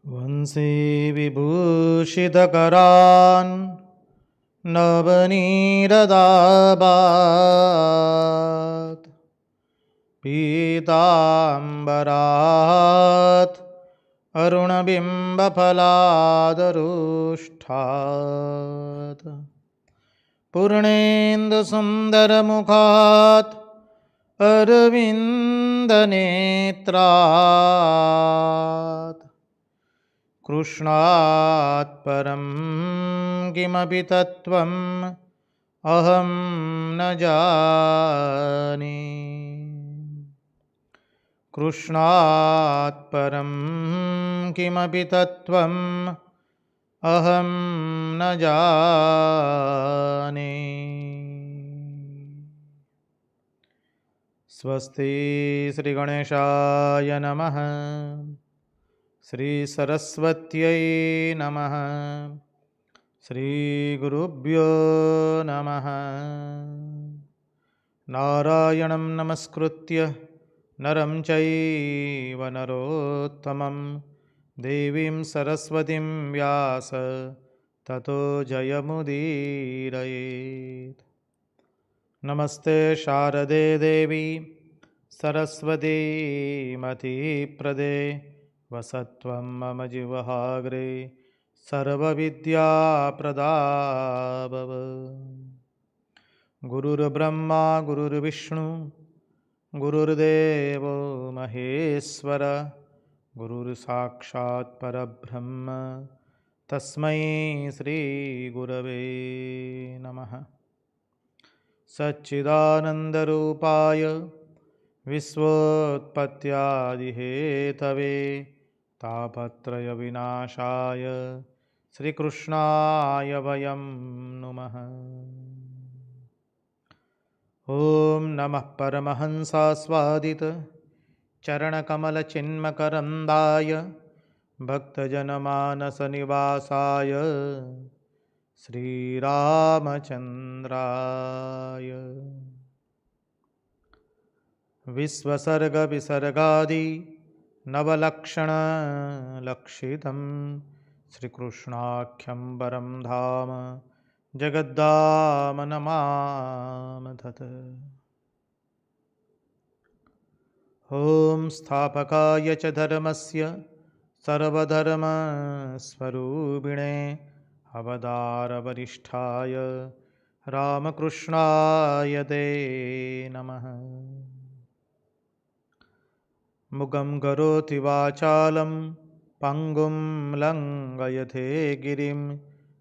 वंशी विभूषितकरान् नवनीरदाभात् पीताम्बरात् अरुणबिम्बफलादरुष्ठात् पूर्णेन्दुसुन्दरमुखात् अरविन्दनेत्रात् कृष्णात् परं किमपि तत्त्वम् अहं न जाने। कृष्णात् परं किमपि तत्त्वम् अहं न जाने। स्वस्ति श्रीगणेशाय नमः। श्रीसरस्वत्यै नमः। श्रीगुरुभ्यो नमः। नारायणं नमस्कृत्य नरं चैव नरोत्तमं देवीं सरस्वतीं व्यास ततो जयमुदीरयेत्। नमस्ते शारदे देवी सरस्वती मतिप्रदे वसत्वं मम जिह्वाग्रे सर्वविद्याप्रदाभव। गुरुर्ब्रह्मा गुरुर्विष्णु गुरुर्देवो महेश्वर गुरुर्साक्षात् परब्रह्म तस्मै श्रीगुरवे नमः। सच्चिदानन्दरूपाय विश्वोत्पत्त्यादिहेतवे तापत्रयविनाशाय श्रीकृष्णाय वयं नुमः। ॐ नमः परमहंसास्वादित चरणकमलचिन्मकरन्दाय भक्तजनमानसनिवासाय श्रीरामचन्द्राय विश्वसर्गविसर्गादि नवलक्षणलक्षितं श्रीकृष्णाख्यं वरं धाम जगद्धाम नमामि। ॐ स्थापकाय च धर्मस्य सर्वधर्मस्वरूपिणे अवतारवरिष्ठाय रामकृष्णाय ते नमः। मुगं करोति वाचालं पङ्गुं लङ्घयते गिरिं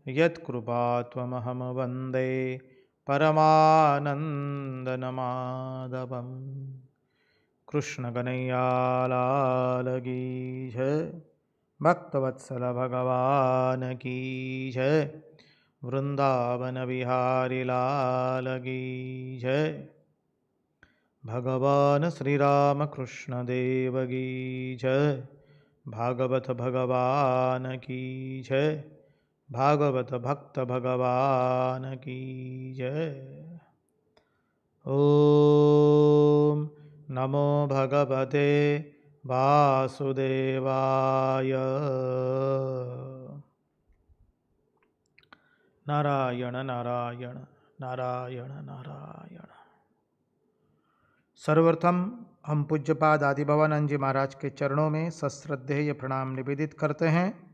यत्कृपात्वमहं वन्दे परमानन्दमाधवम्। कृष्णकनैयालाल की जय, भक्तवत्सल भगवान की जय, वृंदावन बिहारी लाल की जय, भगवान श्री राम कृष्ण देव की जय, भागवत भगवान की जय, भागवत भक्त भगवान की जय। ओम नमो भगवते वासुदेवाय। नारायण नारायण नारायण नारायण। सर्वप्रथम हम पूज्यपाद आदि भवानंद जी महाराज के चरणों में सश्रद्धेय प्रणाम निवेदित करते हैं।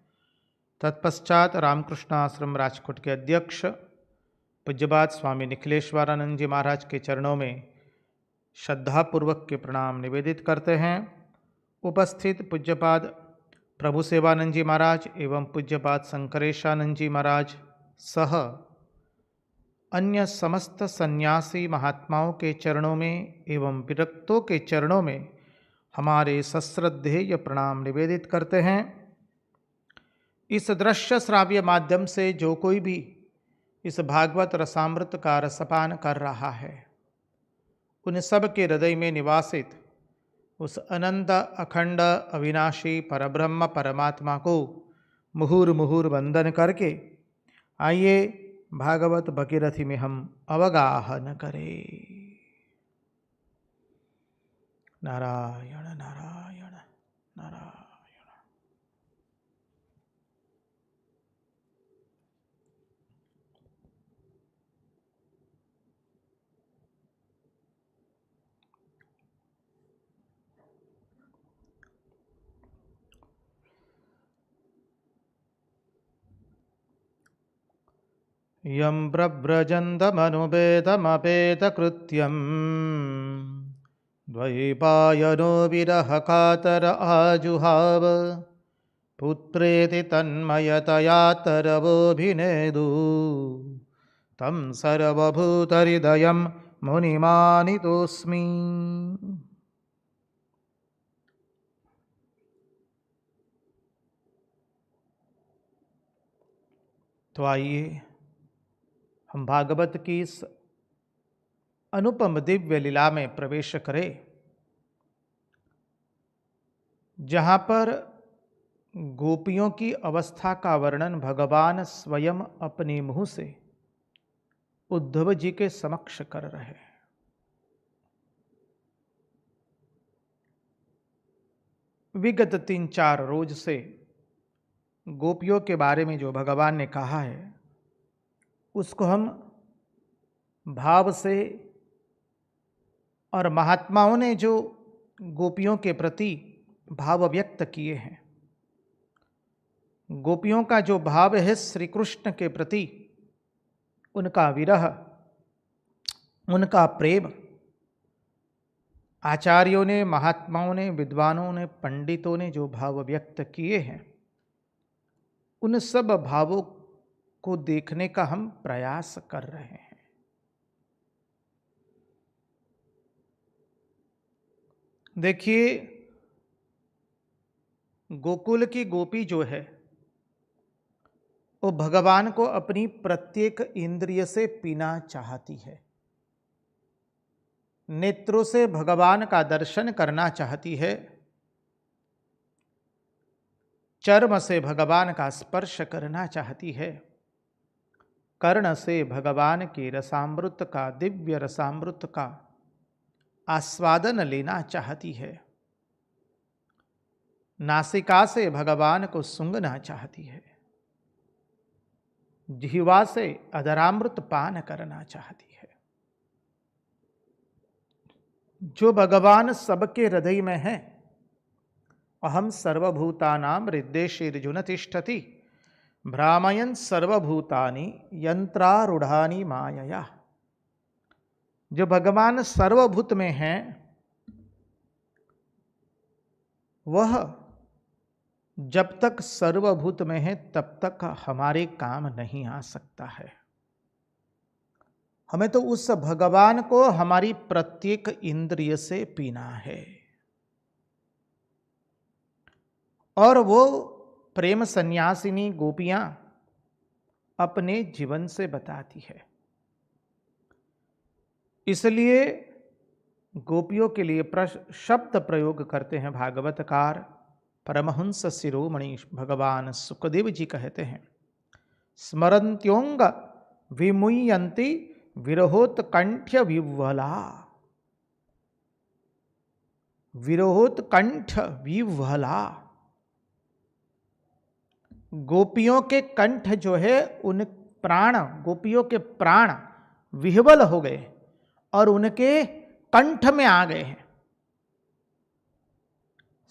तत्पश्चात रामकृष्ण आश्रम राजकोट के अध्यक्ष पूज्यपाद स्वामी निखिलेश्वरानंद जी महाराज के चरणों में श्रद्धापूर्वक के प्रणाम निवेदित करते हैं। उपस्थित पूज्यपाद प्रभु सेवानंद जी महाराज एवं पूज्यपाद शंकरेशानंद जी महाराज सह अन्य समस्त सन्यासी महात्माओं के चरणों में एवं विरक्तों के चरणों में हमारे सश्रद्धेय प्रणाम निवेदित करते हैं। इस दृश्य श्राव्य माध्यम से जो कोई भी इस भागवत रसामृत का रसपान कर रहा है, उन सब के हृदय में निवासित उस अनंत अखंड अविनाशी परब्रह्म परमात्मा को मुहुर मुहुर वंदन करके आइए भागवत भगीरथी में हम अवगाहन करें। नारायण नारायण नारायण। यं प्रव्रजन्तमनुपेतमपेतकृत्यम् द्वैपायनो विरहकातर आजुहाव पुत्रेति तन्मयतया तरवोऽभिनेदु तं सर्वभूतहृदयं मुनिमानितोऽस्मि। तो आइए हम भागवत की इस अनुपम दिव्य लीला में प्रवेश करें, जहाँ पर गोपियों की अवस्था का वर्णन भगवान स्वयं अपने मुंह से उद्धव जी के समक्ष कर रहे हैं। विगत 3-4 रोज से गोपियों के बारे में जो भगवान ने कहा है, उसको हम भाव से, और महात्माओं ने जो गोपियों के प्रति भाव व्यक्त किए हैं, गोपियों का जो भाव है श्री कृष्ण के प्रति, उनका विरह, उनका प्रेम, आचार्यों ने, महात्माओं ने, विद्वानों ने, पंडितों ने जो भाव व्यक्त किए हैं, उन सब भावों को देखने का हम प्रयास कर रहे हैं। देखिए, गोकुल की गोपी जो है, वो भगवान को अपनी प्रत्येक इंद्रिय से पीना चाहती है, नेत्रों से भगवान का दर्शन करना चाहती है, चर्म से भगवान का स्पर्श करना चाहती है, कर्ण से भगवान के रसामृत का, दिव्य रसामृत का आस्वादन लेना चाहती है, नासिका से भगवान को सूंघना चाहती है, जिह्वा से अधरामृत पान करना चाहती है। जो भगवान सबके हृदय में है, अहम सर्वभूतानां हृद्देशेर्जुन तिष्ठति भ्रामयन् सर्वभूतानि यंत्रारूढ़ानि मायया। जो भगवान सर्वभूत में है, वह जब तक सर्वभूत में है तब तक हमारे काम नहीं आ सकता है। हमें तो उस भगवान को हमारी प्रत्येक इंद्रिय से पीना है, और वो प्रेम सन्यासिनी गोपियां अपने जीवन से बताती है। इसलिए गोपियों के लिए शब्द प्रयोग करते हैं भागवतकार। परमहंस शिरोमणि भगवान सुखदेव जी कहते हैं, स्मरन्त्योंग विमुह्यन्ति विरहोत्कंठ्य विह्वला। विरहोत्कंठ विह्वला, गोपियों के कंठ जो है, उन प्राण, गोपियों के प्राण विह्वल हो गए और उनके कंठ में आ गए हैं।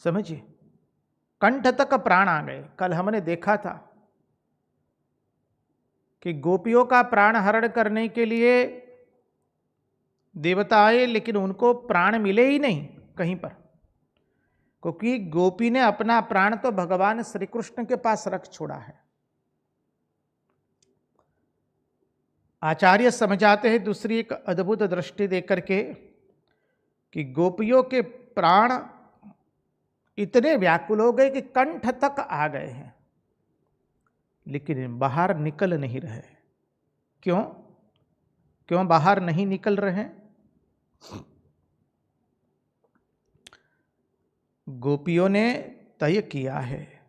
समझिए, कंठ तक प्राण आ गए। कल हमने देखा था कि गोपियों का प्राण हरण करने के लिए देवता आए, लेकिन उनको प्राण मिले ही नहीं कहीं पर, क्योंकि गोपी ने अपना प्राण तो भगवान श्री कृष्ण के पास रख छोड़ा है। आचार्य समझाते हैं दूसरी एक अद्भुत दृष्टि देकर के कि गोपियों के प्राण इतने व्याकुल हो गए कि कंठ तक आ गए हैं, लेकिन बाहर निकल नहीं रहे। क्यों? क्यों बाहर नहीं निकल रहे? गोपियों ने तय किया है,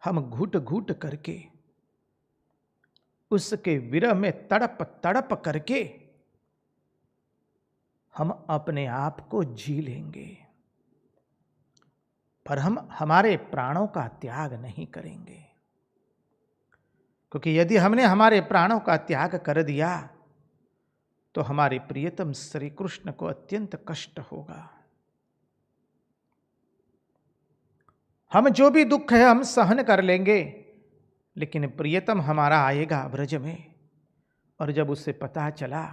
हम घुट घुट करके उसके विरह में तड़प तड़प करके हम अपने आप को जी लेंगे, पर हम हमारे प्राणों का त्याग नहीं करेंगे। क्योंकि यदि हमने हमारे प्राणों का त्याग कर दिया तो हमारे प्रियतम श्री कृष्ण को अत्यंत कष्ट होगा। हम जो भी दुख है हम सहन कर लेंगे, लेकिन प्रियतम हमारा आएगा ब्रज में, और जब उसे पता चला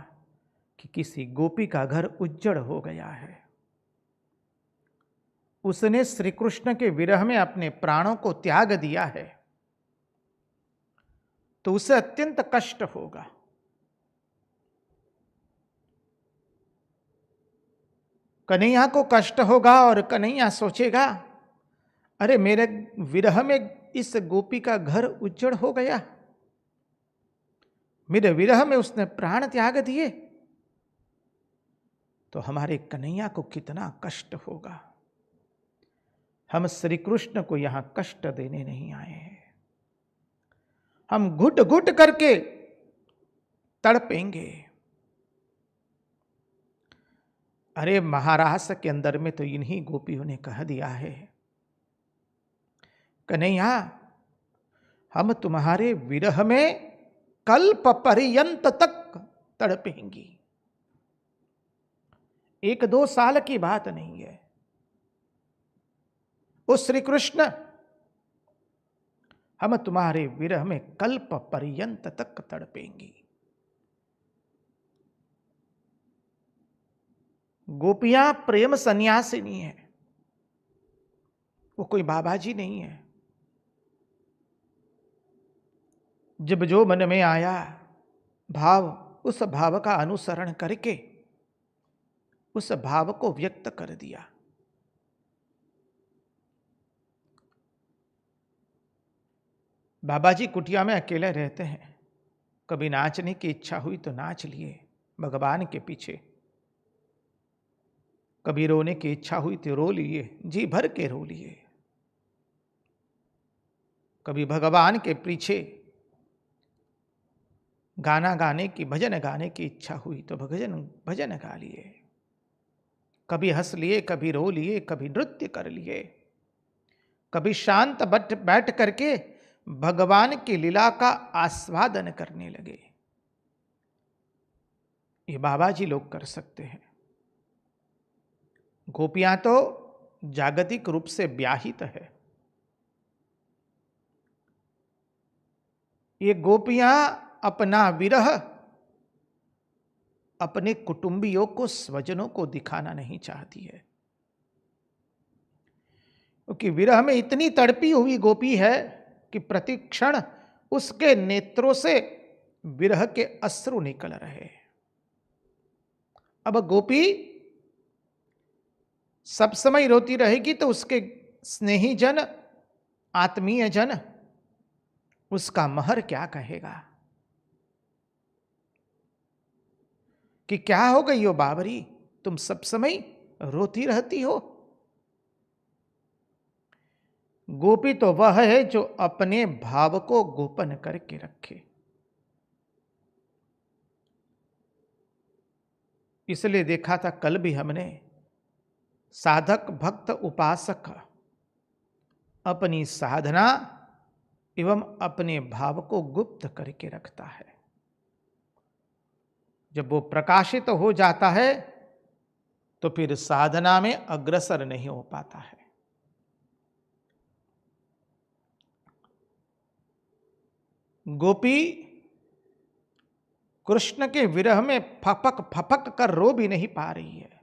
कि किसी गोपी का घर उज्जड़ हो गया है, उसने श्री कृष्ण के विरह में अपने प्राणों को त्याग दिया है, तो उसे अत्यंत कष्ट होगा। कन्हैया को कष्ट होगा और कन्हैया सोचेगा, अरे मेरे विरह में इस गोपी का घर उज्जड़ हो गया, मेरे विरह में उसने प्राण त्याग दिए, तो हमारे कन्हैया को कितना कष्ट होगा। हम श्री कृष्ण को यहां कष्ट देने नहीं आए हैं, हम घुट घुट करके तड़पेंगे। अरे महारास के अंदर में तो इन्हीं गोपियों ने कह दिया है, कन्हैया हम तुम्हारे विरह में कल्प पर्यंत तक तड़पेंगी। 1-2 साल की बात नहीं है। ओ श्री कृष्ण, हम तुम्हारे विरह में कल्प पर्यंत तक तड़पेंगी। गोपियां प्रेम सन्यासिनी है, वो कोई बाबा जी नहीं है। जब जो मन में आया भाव, उस भाव का अनुसरण करके उस भाव को व्यक्त कर दिया। बाबा जी कुटिया में अकेले रहते हैं, कभी नाचने की इच्छा हुई तो नाच लिए भगवान के पीछे, कभी रोने की इच्छा हुई तो रो लिए, जी भर के रो लिए। कभी भगवान के पीछे गाना गाने की, भजन गाने की इच्छा हुई तो भजन गा लिए। कभी हंस लिए, कभी रो लिए, कभी नृत्य कर लिए, कभी शांत बैठ करके भगवान की लीला का आस्वादन करने लगे। ये बाबा जी लोग कर सकते हैं। गोपियां तो जागतिक रूप से ब्याहित है। ये गोपियां अपना विरह अपने कुटुंबियों को, स्वजनों को दिखाना नहीं चाहती है, क्योंकि विरह में इतनी तड़पी हुई गोपी है कि प्रतिक्षण उसके नेत्रों से विरह के अश्रु निकल रहे हैं। अब गोपी सब समय रोती रहेगी तो उसके स्नेही जन, आत्मीय जन उसका महर क्या कहेगा कि क्या हो गई हो बाबरी, तुम सब समय रोती रहती हो। गोपी तो वह है जो अपने भाव को गोपन करके रखे। इसलिए देखा था कल भी हमने, साधक भक्त उपासक अपनी साधना एवं अपने भाव को गुप्त करके रखता है। जब वो प्रकाशित हो जाता है तो फिर साधना में अग्रसर नहीं हो पाता है। गोपी कृष्ण के विरह में फपक फपक कर रो भी नहीं पा रही है।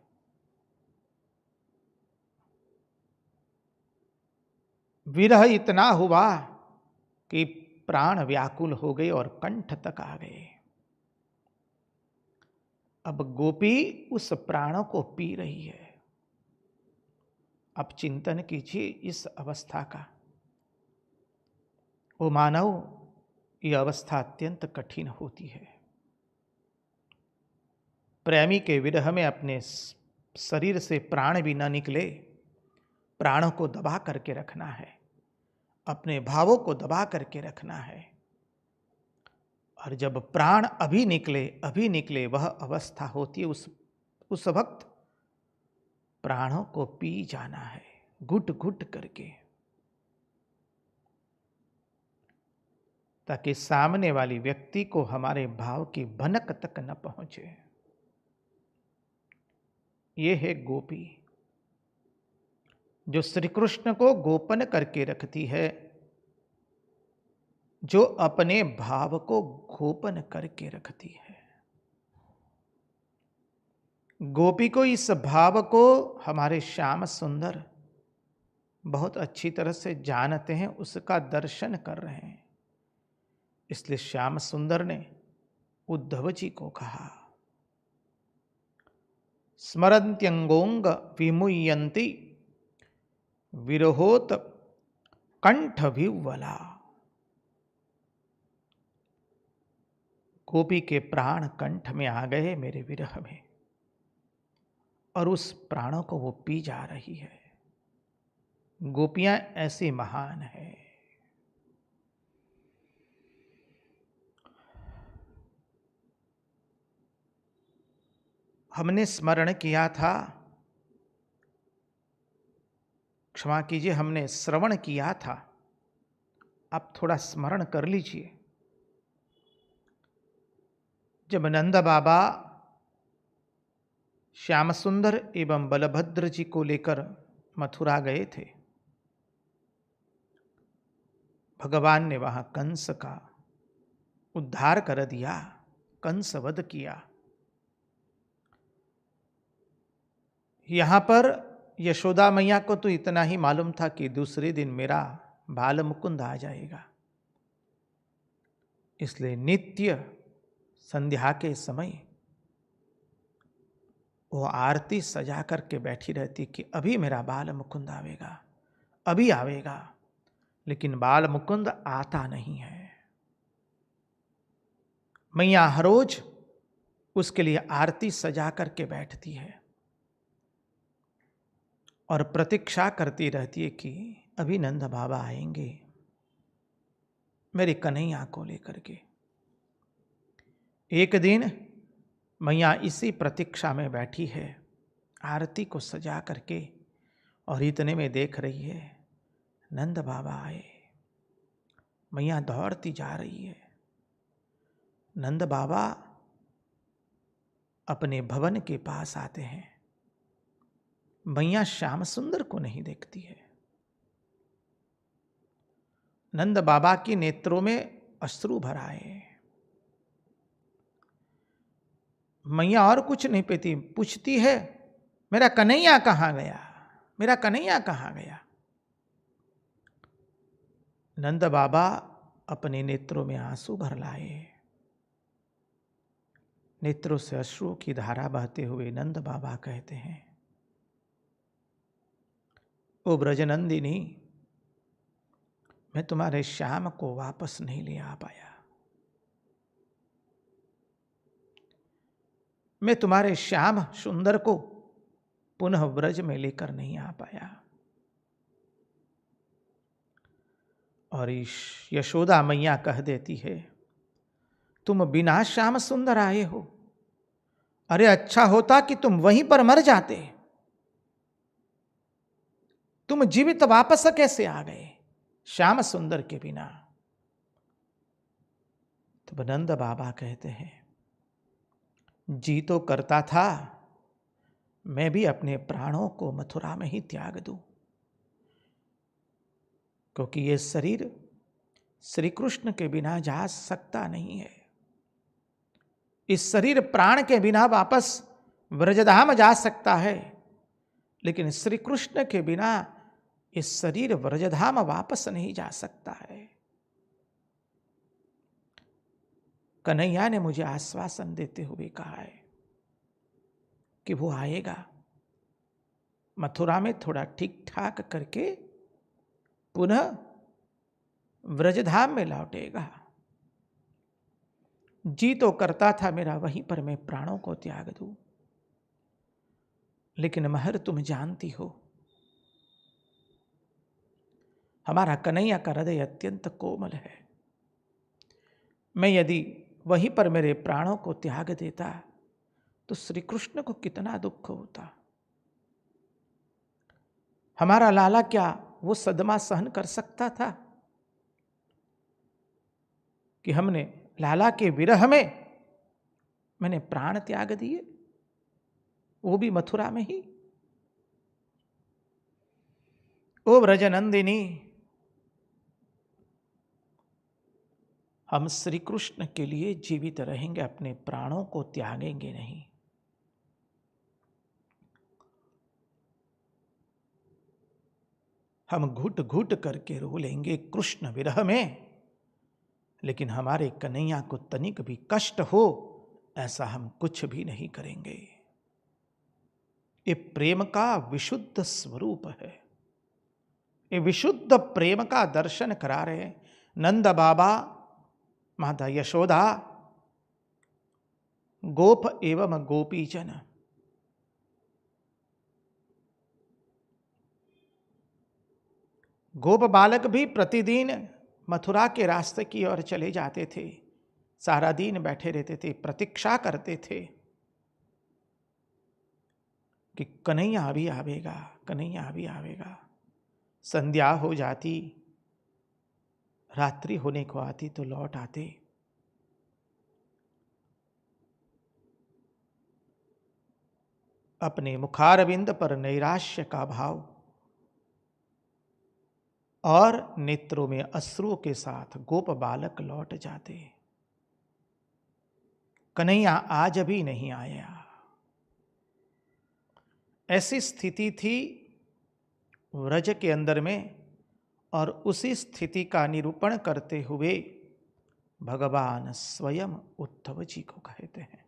विरह इतना हुआ कि प्राण व्याकुल हो गए और कंठ तक आ गए। अब गोपी उस प्राणों को पी रही है। अब चिंतन कीजिए इस अवस्था का। ओ मानव, यह अवस्था अत्यंत कठिन होती है। प्रेमी के विरह में अपने शरीर से प्राण भी न निकले, प्राणों को दबा करके रखना है, अपने भावों को दबा करके रखना है। और जब प्राण अभी निकले वह अवस्था होती है, उस वक्त प्राणों को पी जाना है, घुट घुट करके, ताकि सामने वाली व्यक्ति को हमारे भाव की भनक तक न पहुंचे। ये है गोपी जो श्री कृष्ण को गोपन करके रखती है, जो अपने भाव को गोपन करके रखती है। गोपी को इस भाव को हमारे श्याम सुंदर बहुत अच्छी तरह से जानते हैं, उसका दर्शन कर रहे हैं। इसलिए श्याम सुंदर ने उद्धव जी को कहा, स्मरन्त्यंगोंग विमुह्यन्ति विरहोत कंठ विह्वला। गोपी के प्राण कंठ में आ गए मेरे विरह में, और उस प्राणों को वो पी जा रही है। गोपियां ऐसी महान है। हमने स्मरण किया था, क्षमा कीजिए, हमने श्रवण किया था, आप थोड़ा स्मरण कर लीजिए। जब नंद बाबा श्याम सुंदर एवं बलभद्र जी को लेकर मथुरा गए थे, भगवान ने वहां कंस का उद्धार कर दिया, कंस वध किया। यहां पर यशोदा मैया को तो इतना ही मालूम था कि दूसरे दिन मेरा बाल मुकुंद आ जाएगा। इसलिए नित्य संध्या के समय वो आरती सजा करके बैठी रहती कि अभी मेरा बाल मुकुंद आवेगा, अभी आवेगा। लेकिन बाल मुकुंद आता नहीं है। मैया हर रोज उसके लिए आरती सजा करके बैठती है और प्रतीक्षा करती रहती है कि अभी नंद बाबा आएंगे मेरे कन्हैया को लेकर के। एक दिन मैया इसी प्रतीक्षा में बैठी है, आरती को सजा करके, और इतने में देख रही है नंद बाबा आए। मैया दौड़ती जा रही है। नंद बाबा अपने भवन के पास आते हैं। मैया श्याम सुंदर को नहीं देखती है। नंद बाबा के नेत्रों में अश्रु भर आए। मैया और कुछ नहीं पीती, पूछती है मेरा कन्हैया कहाँ गया, मेरा कन्हैया कहाँ गया। नंद बाबा अपने नेत्रों में आंसू भर लाए। नेत्रों से अश्रु की धारा बहते हुए नंद बाबा कहते हैं, ओ ब्रजनंदिनी, मैं तुम्हारे श्याम को वापस नहीं ले आ पाया। मैं तुम्हारे श्याम सुंदर को पुनः ब्रज में लेकर नहीं आ पाया। और यशोदा मैया कह देती है, तुम बिना श्याम सुंदर आए हो। अरे अच्छा होता कि तुम वहीं पर मर जाते। तुम जीवित वापस कैसे आ गए श्याम सुंदर के बिना। तो नंद बाबा कहते हैं, जी तो करता था मैं भी अपने प्राणों को मथुरा में ही त्याग दूं, क्योंकि ये शरीर श्री कृष्ण के बिना जा सकता नहीं है। इस शरीर प्राण के बिना वापस व्रजधाम जा सकता है, लेकिन श्री कृष्ण के बिना इस शरीर व्रजधाम वापस नहीं जा सकता है। कन्हैया ने मुझे आश्वासन देते हुए कहा है कि वो आएगा, मथुरा में थोड़ा ठीक ठाक करके पुनः व्रजधाम में लौटेगा। जी तो करता था मेरा वहीं पर मैं प्राणों को त्याग दूं, लेकिन महर तुम जानती हो, हमारा कन्हैया का हृदय अत्यंत कोमल है। मैं यदि वहीं पर मेरे प्राणों को त्याग देता तो श्री कृष्ण को कितना दुख होता। हमारा लाला क्या वो सदमा सहन कर सकता था कि हमने लाला के विरह में मैंने प्राण त्याग दिए, वो भी मथुरा में ही। ओ ब्रजनंदिनी, हम श्री कृष्ण के लिए जीवित रहेंगे, अपने प्राणों को त्यागेंगे नहीं। हम घुट घुट करके रो लेंगे कृष्ण विरह में, लेकिन हमारे कन्हैया को तनिक भी कष्ट हो ऐसा हम कुछ भी नहीं करेंगे। ये प्रेम का विशुद्ध स्वरूप है। ये विशुद्ध प्रेम का दर्शन करा रहे हैं नंद बाबा, माता यशोदा, गोप एवं गोपीजन। गोप बालक भी प्रतिदिन मथुरा के रास्ते की ओर चले जाते थे, सारा दिन बैठे रहते थे, प्रतीक्षा करते थे कि कन्हैया अभी आवेगा, कन्हैया अभी आवेगा। संध्या हो जाती, रात्रि होने को आती तो लौट आते। अपने मुखारविंद पर नैराश्य का भाव और नेत्रों में अश्रुओं के साथ गोप बालक लौट जाते। कन्हैया आज भी नहीं आया। ऐसी स्थिति थी व्रज के अंदर में, और उसी स्थिति का निरूपण करते हुए भगवान स्वयं उद्धव जी को कहते हैं।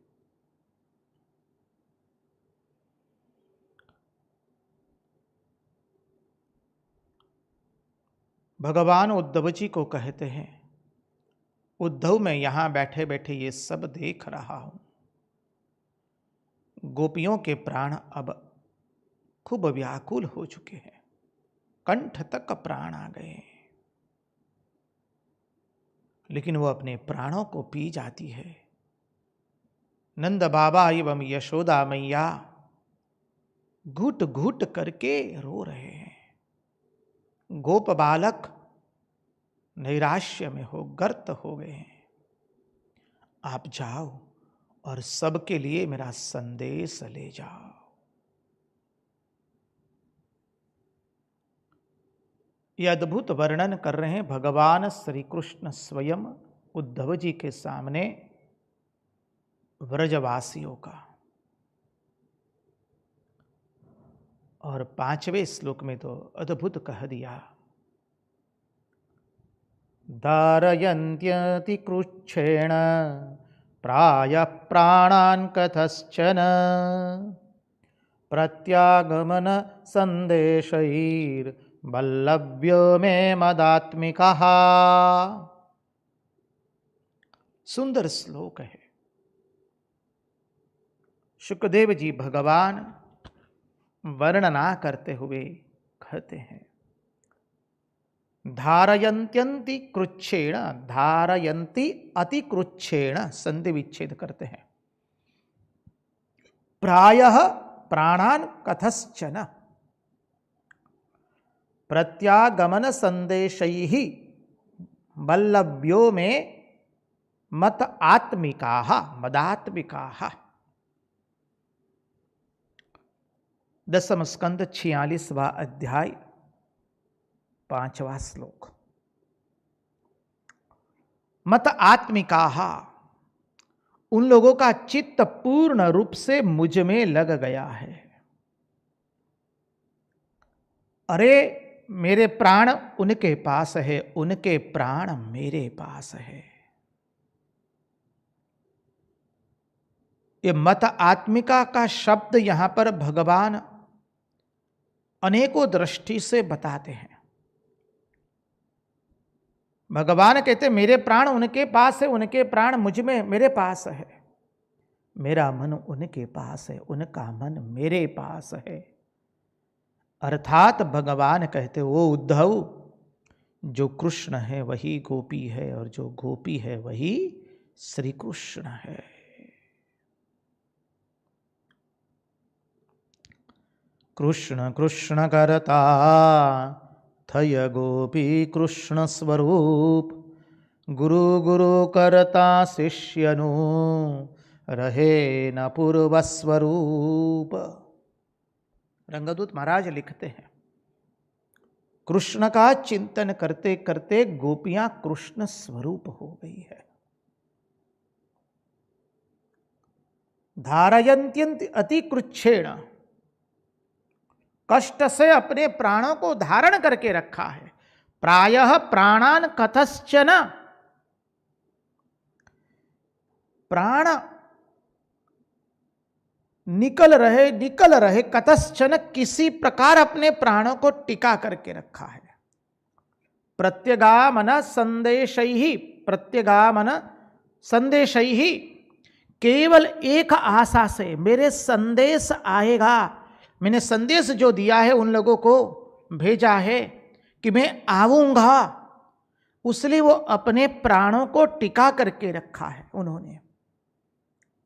भगवान उद्धव जी को कहते हैं, उद्धव मैं यहां बैठे बैठे ये सब देख रहा हूं। गोपियों के प्राण अब खूब व्याकुल हो चुके हैं, कंठ तक प्राण आ गए, लेकिन वो अपने प्राणों को पी जाती है। नंद बाबा एवं यशोदा मैया घुट घुट करके रो रहे हैं। गोप बालक नैराश्य में हो गर्त हो गए हैं। आप जाओ और सबके लिए मेरा संदेश ले जाओ। यह अद्भुत वर्णन कर रहे हैं भगवान श्री कृष्ण स्वयं उद्धव जी के सामने व्रजवासियों का। और 5वें श्लोक में तो अद्भुत कह दिया, धारयन्त्यति कृच्छ्रेण प्रायः प्राणान् कथश्चन प्रत्यागमन संदेशैर्वल्लभ्यो मे मदात्मिकः। सुंदर श्लोक है। शुकदेव जी भगवान वर्णना करते हुए कहते हैं, धारयन्त्यन्ति कृच्छ्रेण, धारयन्ति अति कृच्छ्रेण, संधि विच्छेद करते हैं, प्रायः प्राणान् कथश्चन प्रत्यागमन संदेशैः वल्लभ्यो मे मत आत्मिकाः, मदात्मिकाः। 10वां स्कंद 46वां अध्याय 5वां श्लोक। मत आत्मिकाः, उन लोगों का चित्त पूर्ण रूप से मुझ में लग गया है। अरे मेरे प्राण उनके पास है, उनके प्राण मेरे पास है। ये मत आत्मिका का शब्द यहां पर भगवान अनेकों दृष्टि से बताते हैं। भगवान कहते मेरे प्राण उनके पास है, उनके प्राण मुझ में मेरे पास है। मेरा मन उनके पास है, उनका मन मेरे पास है। अर्थात भगवान कहते वो उद्धव, जो कृष्ण है वही गोपी है, और जो गोपी है वही श्री कृष्ण है। कृष्ण कृष्ण करता थय गोपी कृष्ण स्वरूप, गुरु गुरु करता शिष्यनु रहे न पूर्व स्वरूप। रंगदूत महाराज लिखते हैं, कृष्ण का चिंतन करते करते गोपियां कृष्ण स्वरूप हो गई है। धारयन्त्यंत अतिकृच्छेण, कष्ट से अपने प्राणों को धारण करके रखा है। प्रायः प्राणान कथश्चन, प्राण निकल रहे कथश्चन, किसी प्रकार अपने प्राणों को टिका करके रखा है। प्रत्यगामन संदेशैहि, प्रत्यगामन संदेशैहि, केवल एक आशा से, मेरे संदेश आएगा, मैंने संदेश जो दिया है उन लोगों को भेजा है कि मैं आऊंगा, उसलिए वो अपने प्राणों को टिका करके रखा है उन्होंने।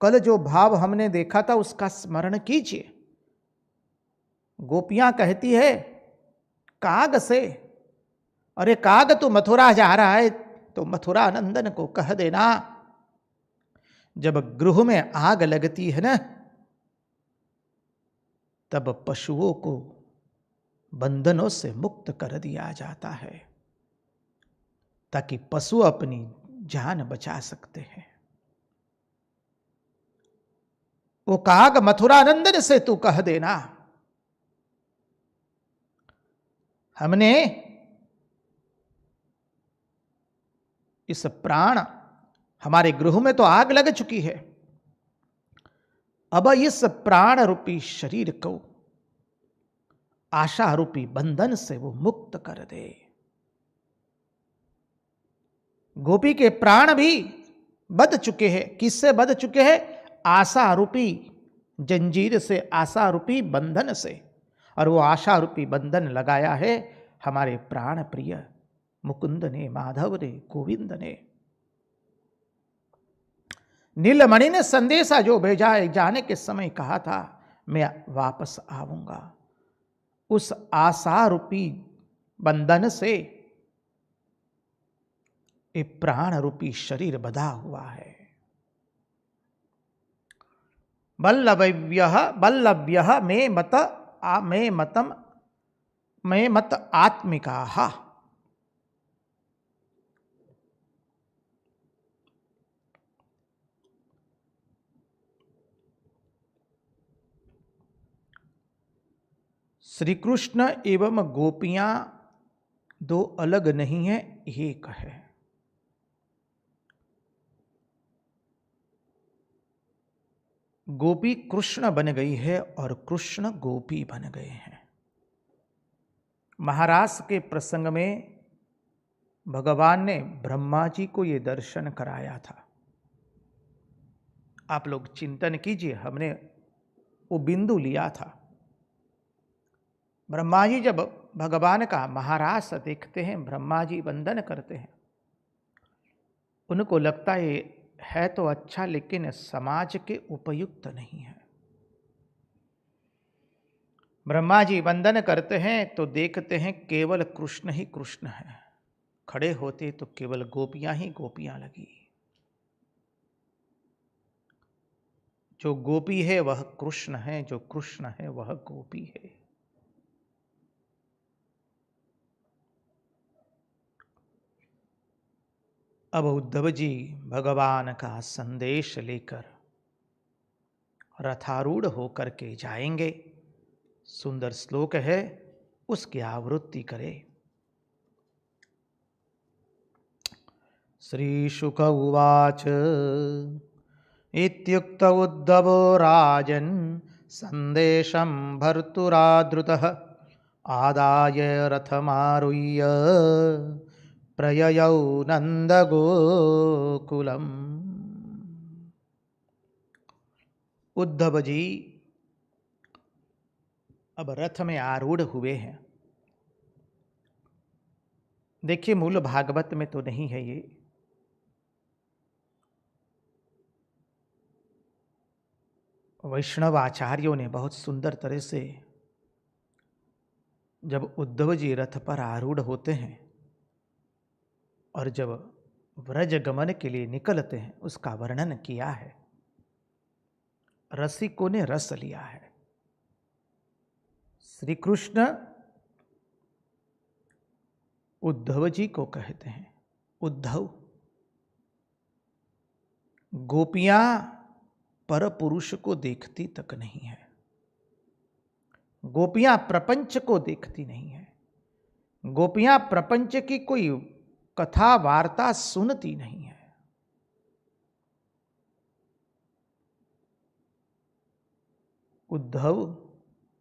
कल जो भाव हमने देखा था उसका स्मरण कीजिए। गोपियां कहती है काग से, अरे काग तू मथुरा जा रहा है तो मथुरा नंदन को कह देना, जब गृह में आग लगती है ना, तब पशुओं को बंधनों से मुक्त कर दिया जाता है, ताकि पशु अपनी जान बचा सकते हैं। वो काग मथुरा नंदन से तू कह देना, हमने इस प्राण, हमारे गृह में तो आग लग चुकी है, अब इस प्राण रूपी शरीर को आशा रूपी बंधन से वो मुक्त कर दे। गोपी के प्राण भी बंध चुके हैं। किससे बंध चुके हैं? आशा रूपी जंजीर से, आशा रूपी बंधन से। और वो आशा रूपी बंधन लगाया है हमारे प्राण प्रिय मुकुंद ने, माधव ने, गोविंद ने। नीलमणि ने संदेशा जो भेजा है, जाने के समय कहा था मैं वापस आऊंगा, उस आशा रूपी बंधन से ये प्राण रूपी शरीर बंधा हुआ है। बल्लव्य मे मत आत्मिकाः। श्री कृष्ण एवं गोपियां दो अलग नहीं है, एक है। गोपी कृष्ण बन गई है और कृष्ण गोपी बन गए हैं। महारास के प्रसंग में भगवान ने ब्रह्मा जी को ये दर्शन कराया था। आप लोग चिंतन कीजिए, हमने वो बिंदु लिया था। ब्रह्मा जी जब भगवान का महारास देखते हैं, ब्रह्मा जी वंदन करते हैं, उनको लगता है तो अच्छा, लेकिन समाज के उपयुक्त नहीं है। ब्रह्मा जी वंदन करते हैं तो देखते हैं केवल कृष्ण ही कृष्ण है। खड़े होते तो केवल गोपियां ही गोपियां लगी। जो गोपी है वह कृष्ण है, जो कृष्ण है वह गोपी है। अब उद्धव जी भगवान का संदेश लेकर रथारूढ़ होकर के जाएंगे। सुंदर श्लोक है, उसकी आवृत्ति करें। श्री शुक उवाच इत्युक्त उद्धवो राजन् संदेशं भर्तुरादृतः आदाय रथमारुह्य प्रययौ नंदगोकुलम्। उद्धव जी अब रथ में आरूढ़ हुए हैं। देखिए, मूल भागवत में तो नहीं है ये, वैष्णव आचार्यों ने बहुत सुंदर तरह से, जब उद्धव जी रथ पर आरूढ़ होते हैं और जब व्रज गमन के लिए निकलते हैं, उसका वर्णन किया है। रसिकों ने रस लिया है। श्री कृष्ण उद्धव जी को कहते हैं उद्धव। गोपियां पर पुरुष को देखती तक नहीं है, गोपियां प्रपंच को देखती नहीं है, गोपियां प्रपंच की कोई कथा वार्ता सुनती नहीं है। उद्धव,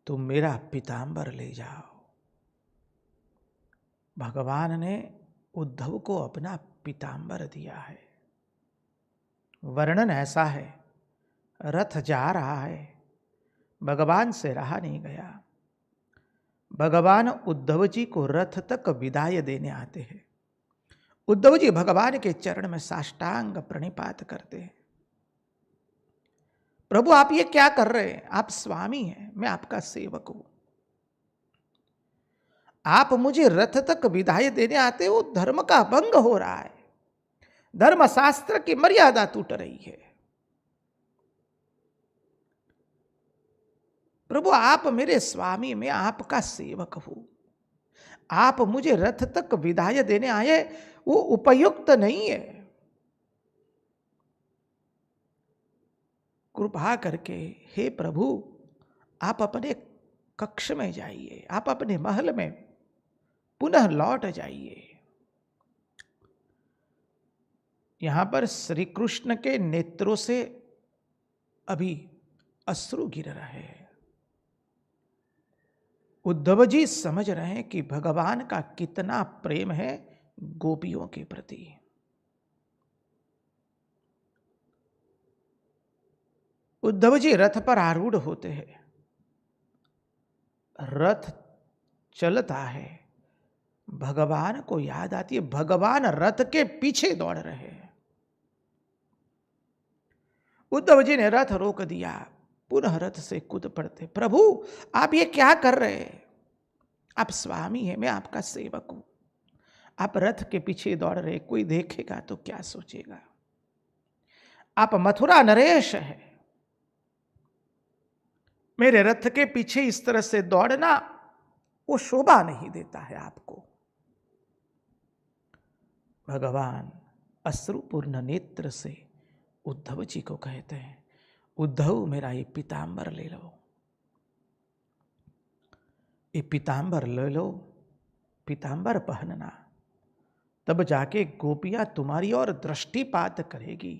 तुम मेरा पीतांबर ले जाओ। भगवान ने उद्धव को अपना पीतांबर दिया है। वर्णन ऐसा है, रथ जा रहा है, भगवान से रहा नहीं गया। भगवान उद्धव जी को रथ तक विदाई देने आते हैं। उद्धव जी भगवान के चरण में साष्टांग प्रणिपात करते हैं। प्रभु आप ये क्या कर रहे हैं? आप स्वामी हैं, मैं आपका सेवक हूं। आप मुझे रथ तक विदाई देने आते हो, धर्म का भंग हो रहा है, धर्मशास्त्र की मर्यादा टूट रही है। प्रभु आप मेरे स्वामी, मैं आपका सेवक हूं, आप मुझे रथ तक विदाई देने आए, वो उपयुक्त नहीं है। कृपा करके हे प्रभु आप अपने कक्ष में जाइए, आप अपने महल में पुनः लौट जाइए। यहां पर श्री कृष्ण के नेत्रों से अभी अश्रु गिर रहे हैं। उद्धव जी समझ रहे हैं कि भगवान का कितना प्रेम है गोपियों के प्रति। उद्धव जी रथ पर आरूढ़ होते हैं, रथ चलता है, भगवान को याद आती है, भगवान रथ के पीछे दौड़ रहे हैं। उद्धव जी ने रथ रोक दिया, पुनः रथ से कूद पड़ते। प्रभु आप ये क्या कर रहे हैं? आप स्वामी हैं, मैं आपका सेवक हूं, आप रथ के पीछे दौड़ रहे, कोई देखेगा तो क्या सोचेगा? आप मथुरा नरेश है, मेरे रथ के पीछे इस तरह से दौड़ना वो शोभा नहीं देता है आपको। भगवान अश्रुपूर्ण नेत्र से उद्धव जी को कहते हैं, उद्धव मेरा ये पीतांबर ले लो, ये पीतांबर ले लो, पीतांबर पहनना, तब जाके गोपियां तुम्हारी ओर दृष्टिपात करेगी,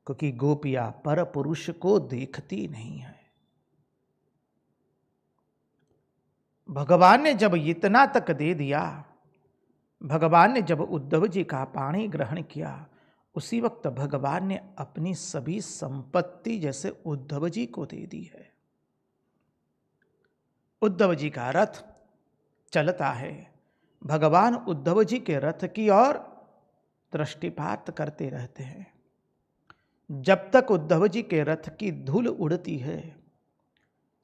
क्योंकि गोपियां पर पुरुष को देखती नहीं है। भगवान ने जब इतना तक दे दिया, भगवान ने जब उद्धव जी का पाणी ग्रहण किया, उसी वक्त भगवान ने अपनी सभी संपत्ति जैसे उद्धव जी को दे दी है। उद्धव जी का रथ चलता है, भगवान उद्धव जी के रथ की ओर दृष्टिपात करते रहते हैं। जब तक उद्धव जी के रथ की धूल उड़ती है,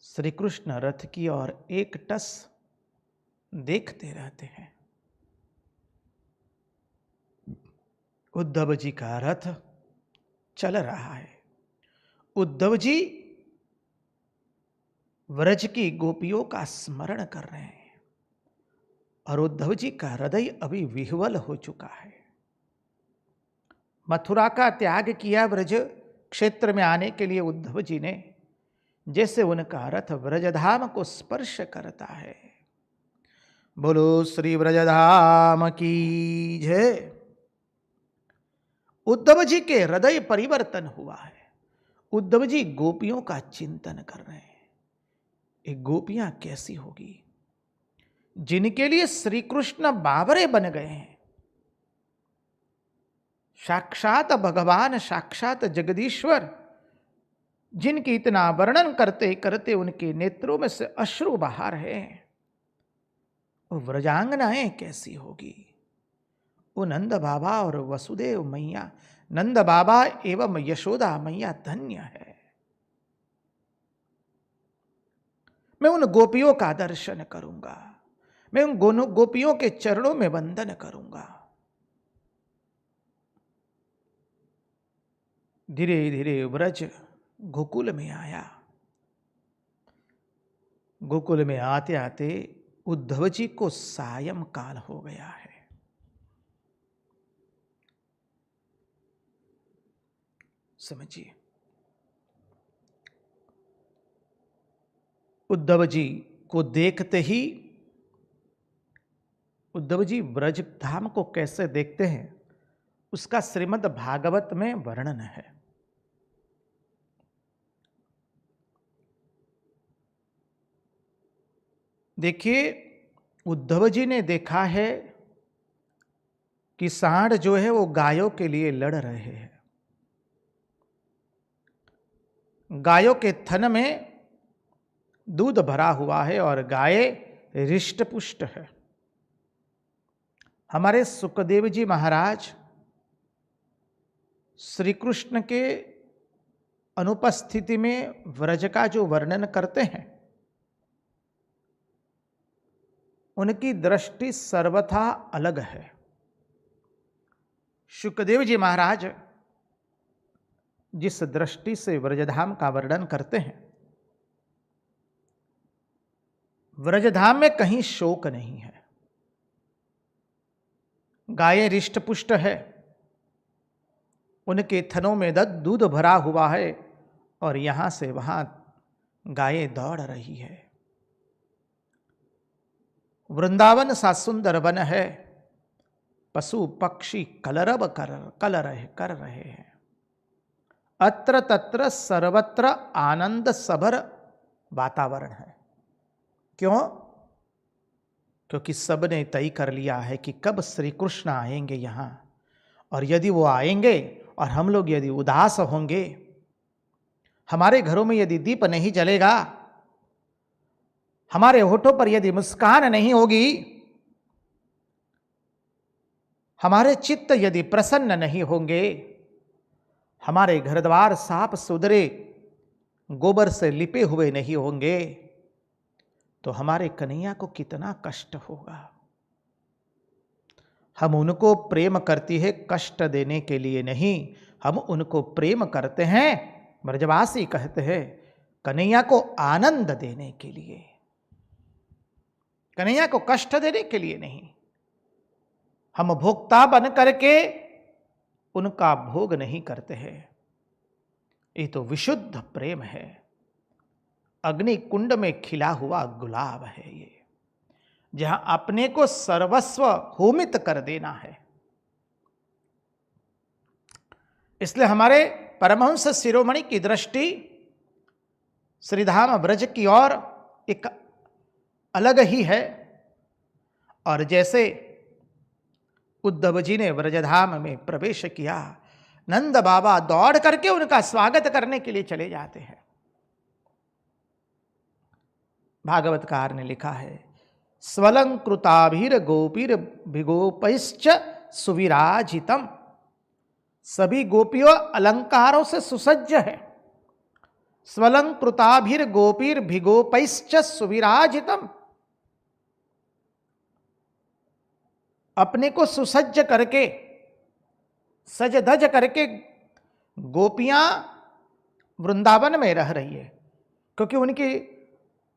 श्री कृष्ण रथ की ओर एक टस देखते रहते हैं। उद्धव जी का रथ चल रहा है, उद्धव जी व्रज की गोपियों का स्मरण कर रहे हैं, और उद्धव जी का हृदय अभी विह्वल हो चुका है। मथुरा का त्याग किया व्रज क्षेत्र में आने के लिए उद्धव जी ने, जैसे उनका रथ व्रजधाम को स्पर्श करता है। बोलो श्री व्रजधाम की जय। उद्धव जी के हृदय परिवर्तन हुआ है। उद्धव जी गोपियों का चिंतन कर रहे हैं, ये गोपियां कैसी होगी जिनके लिए श्री कृष्ण बावरे बन गए हैं। साक्षात भगवान, साक्षात जगदीश्वर, जिनकी इतना वर्णन करते करते उनके नेत्रों में से अश्रु बहा रहे हैं, वो व्रजांगनाएं कैसी होगी। वो नंद बाबा और वसुदेव मैया, नंद बाबा एवं यशोदा मैया धन्य है। मैं उन गोपियों का दर्शन करूंगा, मैं उन गोपियों के चरणों में वंदन करूंगा। धीरे धीरे व्रज गोकुल में आया। गोकुल में आते आते उद्धव जी को सायं काल हो गया है। समझिए, उद्धव जी को देखते ही उद्धव जी ब्रज धाम को कैसे देखते हैं उसका श्रीमद् भागवत में वर्णन है। देखिए, उद्धव जी ने देखा है कि सांड जो है वो गायों के लिए लड़ रहे हैं। गायों के थन में दूध भरा हुआ है और गाय हृष्ट पुष्ट है। हमारे सुखदेव जी महाराज श्री कृष्ण के अनुपस्थिति में व्रज का जो वर्णन करते हैं उनकी दृष्टि सर्वथा अलग है। सुखदेव जी महाराज जिस दृष्टि से व्रजधाम का वर्णन करते हैं, व्रजधाम में कहीं शोक नहीं है, गायें हृष्ट पुष्ट है, उनके थनों में दूध भरा हुआ है और यहां से वहां गायें दौड़ रही है। वृंदावन सा सुंदर वन है, पशु पक्षी कलरव कर रहे हैं। अत्र तत्र सर्वत्र आनंद सभर वातावरण है। क्यों? क्योंकि सबने तय कर लिया है कि कब श्री कृष्ण आएंगे यहां, और यदि वो आएंगे और हम लोग यदि उदास होंगे, हमारे घरों में यदि दीप नहीं जलेगा, हमारे होठों पर यदि मुस्कान नहीं होगी, हमारे चित्त यदि प्रसन्न नहीं होंगे, हमारे घर द्वार साफ सुथरे गोबर से लिपे हुए नहीं होंगे, तो हमारे कन्हैया को कितना कष्ट होगा। हम उनको प्रेम करती है कष्ट देने के लिए नहीं, हम उनको प्रेम करते हैं, ब्रजवासी कहते हैं, कन्हैया को आनंद देने के लिए, कन्हैया को कष्ट देने के लिए नहीं। हम भोक्ता बन करके उनका भोग नहीं करते हैं। ये तो विशुद्ध प्रेम है, अग्नि कुंड में खिला हुआ गुलाब है ये, जहां अपने को सर्वस्व होमित कर देना है। इसलिए हमारे परमहंस शिरोमणि की दृष्टि श्रीधाम ब्रज की ओर एक अलग ही है। और जैसे उद्धव जी ने ब्रजधाम में प्रवेश किया, नंद बाबा दौड़ करके उनका स्वागत करने के लिए चले जाते हैं। भागवतकार ने लिखा है, स्वलंकृताभिर गोपीर भिगोपैश्च सुविराजितम। सभी गोपियों अलंकारों से सुसज्ज है। स्वलंकृताभिर गोपीर भिगोपैश्च सुविराजितम। अपने को सुसज्ज करके, सज धज करके गोपियां वृंदावन में रह रही है, क्योंकि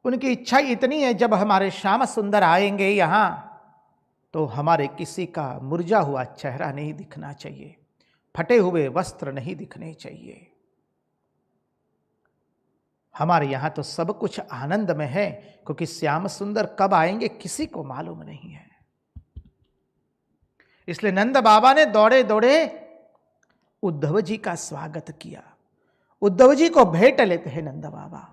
उनकी इच्छा इतनी है, जब हमारे श्याम सुंदर आएंगे यहां तो हमारे किसी का मुरझा हुआ चेहरा नहीं दिखना चाहिए, फटे हुए वस्त्र नहीं दिखने चाहिए। हमारे यहां तो सब कुछ आनंद में है, क्योंकि श्याम सुंदर कब आएंगे किसी को मालूम नहीं है। इसलिए नंद बाबा ने दौड़े दौड़े उद्धव जी का स्वागत किया। उद्धव जी को भेंट लेते हैं नंद बाबा,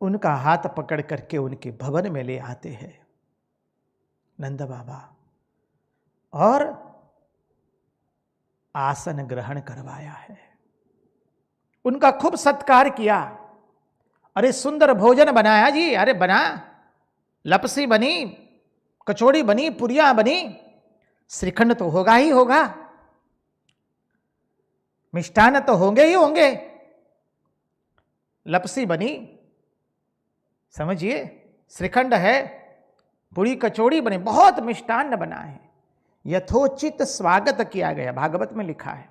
उनका हाथ पकड़ करके उनके भवन में ले आते हैं नंद बाबा, और आसन ग्रहण करवाया है, उनका खूब सत्कार किया। अरे सुंदर भोजन बनाया जी, अरे बना, लपसी बनी, कचौड़ी बनी, पुरिया बनी, श्रीखंड तो होगा ही होगा, मिष्ठान तो होंगे ही होंगे, लपसी बनी, समझिए, श्रीखंड है, पूरी कचौड़ी बनी, बहुत मिष्ठान बना है, यथोचित स्वागत किया गया। भागवत में लिखा है,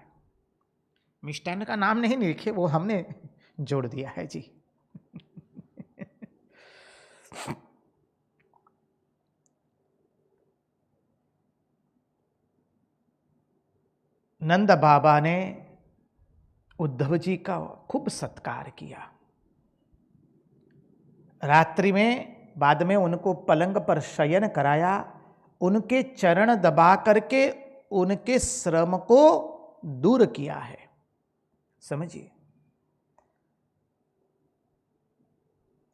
मिष्ठान का नाम नहीं लिखे, वो हमने जोड़ दिया है जी। नंद बाबा ने उद्धव जी का खूब सत्कार किया। रात्रि में बाद में उनको पलंग पर शयन कराया, उनके चरण दबा करके उनके श्रम को दूर किया है। समझिए।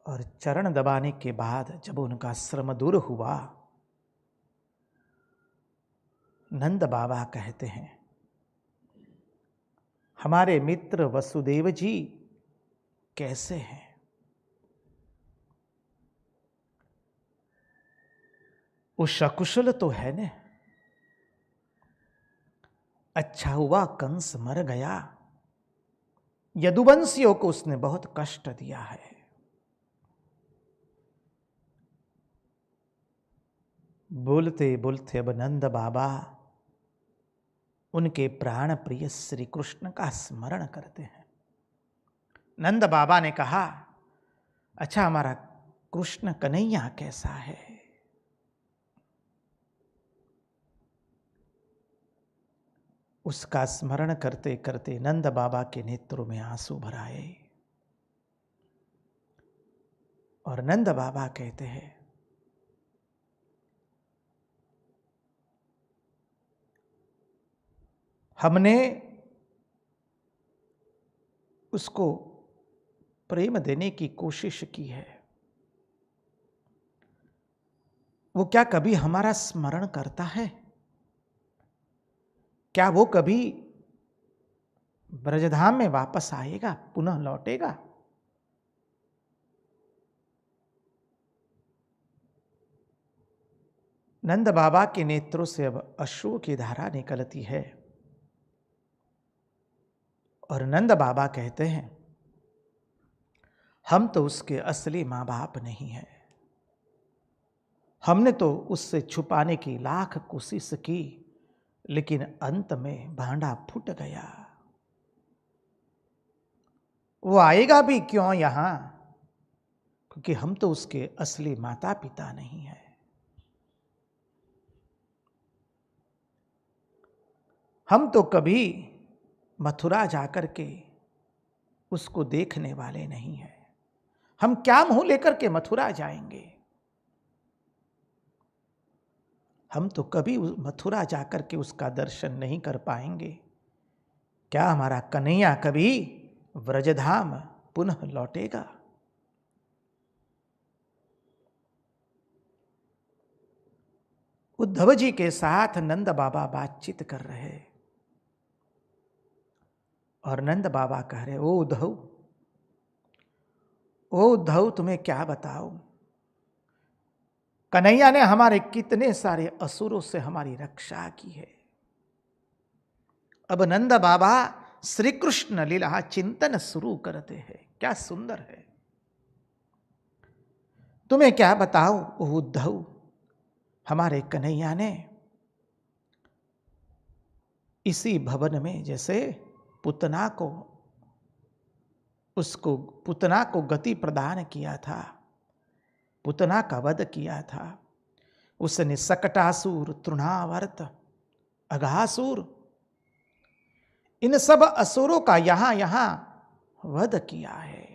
और चरण दबाने के बाद जब उनका श्रम दूर हुआ, नंद बाबा कहते हैं, हमारे मित्र वसुदेव जी कैसे हैं? वो सकुशल तो है न? अच्छा हुआ कंस मर गया, यदुवंशियों को उसने बहुत कष्ट दिया है। बोलते बोलते अब नंद बाबा उनके प्राण प्रिय श्री कृष्ण का स्मरण करते हैं। नंद बाबा ने कहा, अच्छा हमारा कृष्ण कन्हैया कैसा है? उसका स्मरण करते करते नंद बाबा के नेत्रों में आंसू भर आए और नंद बाबा कहते हैं, हमने उसको प्रेम देने की कोशिश की है, वो क्या कभी हमारा स्मरण करता है? क्या वो कभी ब्रजधाम में वापस आएगा, पुनः लौटेगा? नंद बाबा के नेत्रों से अब अश्रु की धारा निकलती है और नंद बाबा कहते हैं, हम तो उसके असली मां बाप नहीं हैं। हमने तो उससे छुपाने की लाख कोशिश की, लेकिन अंत में भांडा फूट गया। वो आएगा भी क्यों यहां? क्योंकि हम तो उसके असली माता पिता नहीं हैं। हम तो कभी मथुरा जाकर के उसको देखने वाले नहीं हैं। हम क्या मुंह लेकर के मथुरा जाएंगे? हम तो कभी मथुरा जाकर के उसका दर्शन नहीं कर पाएंगे। क्या हमारा कन्हैया कभी व्रजधाम पुनः लौटेगा? उद्धव जी के साथ नंद बाबा बातचीत कर रहे और नंद बाबा कह रहे, ओ उद्धव तुम्हें क्या बताओ, कन्हैया ने हमारे कितने सारे असुरों से हमारी रक्षा की है। अब नंद बाबा श्री कृष्ण लीला चिंतन शुरू करते हैं। क्या सुंदर है। तुम्हें क्या बताओ उद्धव, हमारे कन्हैया ने इसी भवन में जैसे पुतना को गति प्रदान किया था, पुतना का वध किया था। उसने सकटासुर, तृणावर्त, अघासुर, इन सब असुरों का यहां वध किया है।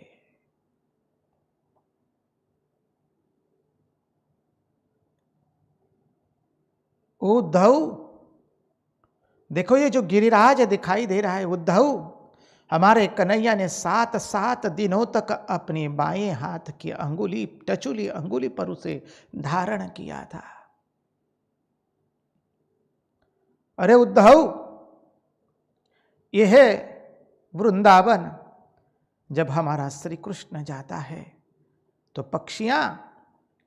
उद्धव देखो, ये जो गिरिराज दिखाई दे रहा है, उद्धव हमारे कन्हैया ने 7 दिनों तक अपने बाएं हाथ की अंगुली, टचुली अंगुली पर उसे धारण किया था। अरे उद्धव, यह है वृंदावन। जब हमारा श्री कृष्ण जाता है तो पक्षियां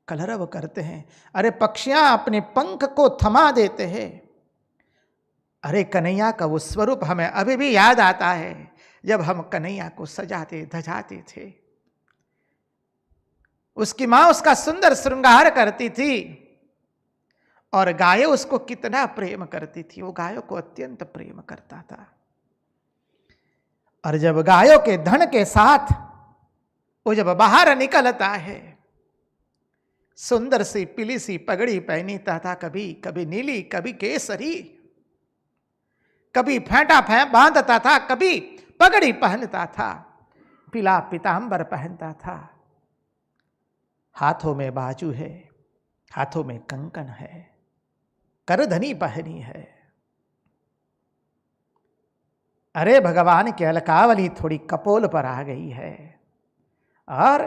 कलरव करते हैं। अरे पक्षियां अपने पंख को थमा देते हैं। अरे कन्हैया का वो स्वरूप हमें अभी भी याद आता है, जब हम कन्हैया को सजाते धजाते थे। उसकी मां उसका सुंदर श्रृंगार करती थी और गाय उसको कितना प्रेम करती थी। वो गायों को अत्यंत प्रेम करता था। और जब गायों के धन के साथ वो जब बाहर निकलता है, सुंदर सी पीली सी पगड़ी पहनता था, कभी नीली, कभी केसरी, कभी फेंटा बांधता था, कभी पगड़ी पहनता था, पीला पीतांबर पहनता था। हाथों में बाजू है, हाथों में कंकन है, करधनी पहनी है। अरे भगवान की अलकावली थोड़ी कपोल पर आ गई है और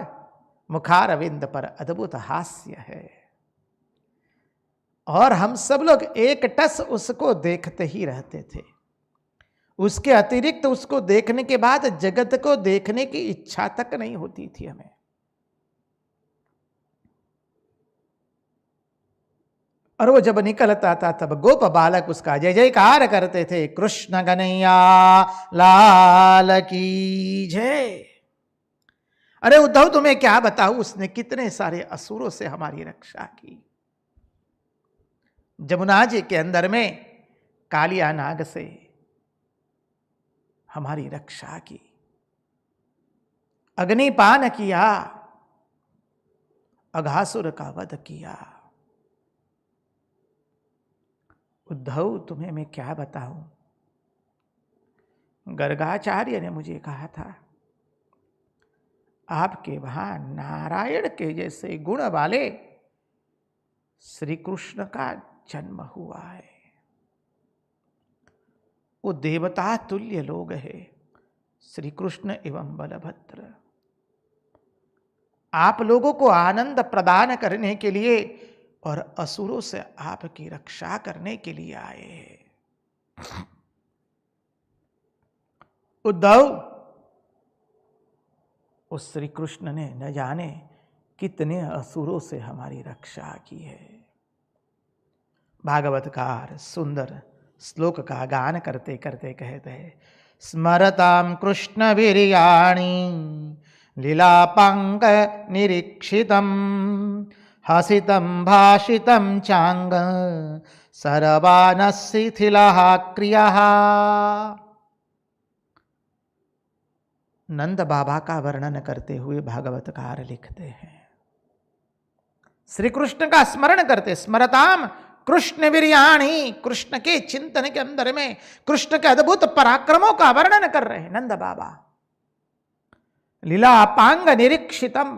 मुखारविंद पर अद्भुत हास्य है, और हम सब लोग एक टस उसको देखते ही रहते थे। उसके अतिरिक्त उसको देखने के बाद जगत को देखने की इच्छा तक नहीं होती थी हमें। और वो जब निकलता था तब गोप बालक उसका जय जयकार करते थे, कृष्ण कन्हैया लाल की जय। अरे उद्धव तुम्हें क्या बताऊं, उसने कितने सारे असुरों से हमारी रक्षा की। जमुना जी के अंदर में कालिया नाग से हमारी रक्षा की, अग्निपान किया, अघासुर का वध किया। उद्धव तुम्हें मैं क्या बताऊं, गर्गाचार्य ने मुझे कहा था आपके वहां नारायण के जैसे गुण वाले श्री कृष्ण का जन्म हुआ है। वो देवता तुल्य लोग है श्री कृष्ण एवं बलभद्र। आप लोगों को आनंद प्रदान करने के लिए और असुरों से आपकी रक्षा करने के लिए आए हैं। उद्धव, उस श्री कृष्ण ने न जाने कितने असुरों से हमारी रक्षा की है। भागवतकार सुंदर श्लोक का गान करते करते कहते हैं, स्मरताम कृष्ण वीर्याणि लीलापांग निरीक्षितम हसितम भाषितम चांग सर्वान शिथिलः क्रियः। नंद बाबा का वर्णन करते हुए भागवतकार लिखते हैं, श्री कृष्ण का स्मरण करते, स्मरताम कृष्ण वीर्याणि, कृष्ण के चिंतन के अंदर में कृष्ण के अद्भुत पराक्रमों का वर्णन कर रहे हैं नंद बाबा। लीलापांग निरीक्षितम,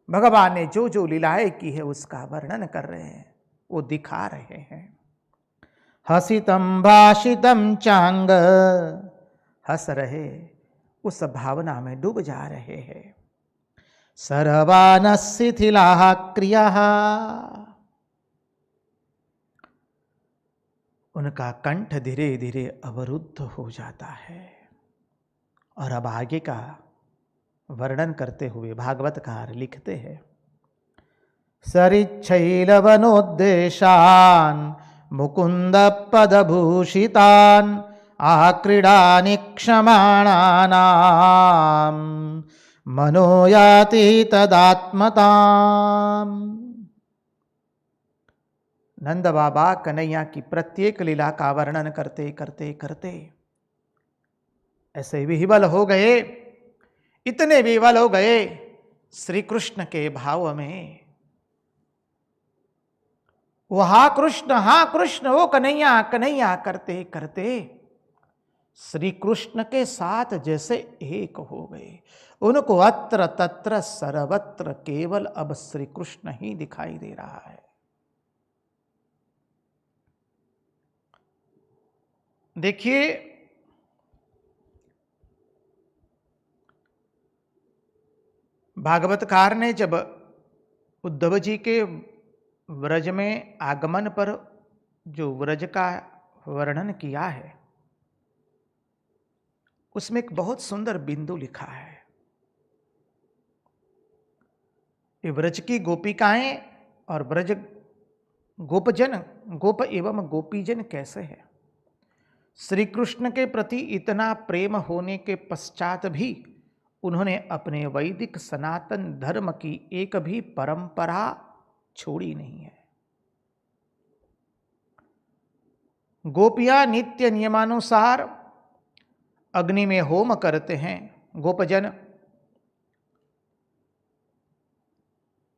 भगवान ने जो जो लीलाएं की है उसका वर्णन कर रहे हैं, वो दिखा रहे हैं। हसितम भाषितम चांग, हंस रहे, उस भावना में डूब जा रहे हैं। सर्वान शिथिलाः क्रियाः, उनका कंठ धीरे धीरे अवरुद्ध हो जाता है। और अब आगे का वर्णन करते हुए भागवतकार लिखते हैं, सरिच्छैलवनोद्देशान् मुकुंद पदभूषितान् आक्रीडानि क्षमाणानां मनो याति तदात्मताम्। नंद बाबा कन्हैया की प्रत्येक लीला का वर्णन करते करते करते ऐसे विह्वल हो गए, इतने विह्वल हो गए श्री कृष्ण के भाव में। वो हा कृष्ण वो कन्हैया कन्हैया करते करते श्री कृष्ण के साथ जैसे एक हो गए। उनको अत्र तत्र सर्वत्र केवल अब श्री कृष्ण ही दिखाई दे रहा है। देखिए, भागवतकार ने जब उद्धव जी के व्रज में आगमन पर जो व्रज का वर्णन किया है, उसमें एक बहुत सुंदर बिंदु लिखा है। ये व्रज की गोपिकाएं और व्रज गोपजन, गोप एवं गोपीजन कैसे है। श्री कृष्ण के प्रति इतना प्रेम होने के पश्चात भी उन्होंने अपने वैदिक सनातन धर्म की एक भी परंपरा छोड़ी नहीं है। गोपियां नित्य नियमानुसार अग्नि में होम करते हैं, गोपजन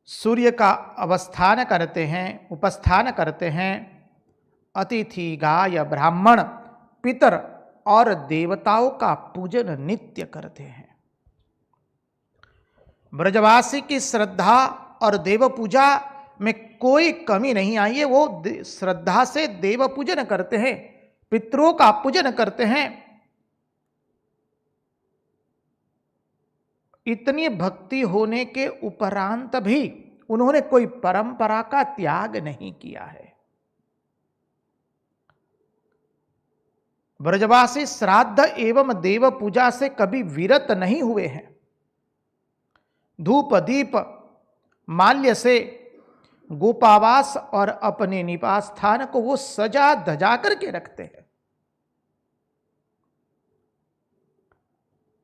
सूर्य का अवस्थान करते हैं, उपस्थान करते हैं, अतिथि गाय ब्राह्मण पितर और देवताओं का पूजन नित्य करते हैं। ब्रजवासी की श्रद्धा और देव पूजा में कोई कमी नहीं आई है। वो श्रद्धा से देव पूजन करते हैं, पितरों का पूजन करते हैं। इतनी भक्ति होने के उपरांत भी उन्होंने कोई परंपरा का त्याग नहीं किया है। ब्रजवासी श्राद्ध एवं देव पूजा से कभी विरत नहीं हुए हैं। धूप दीप माल्य से गोपावास और अपने निवास स्थान को वो सजा धजा करके रखते हैं।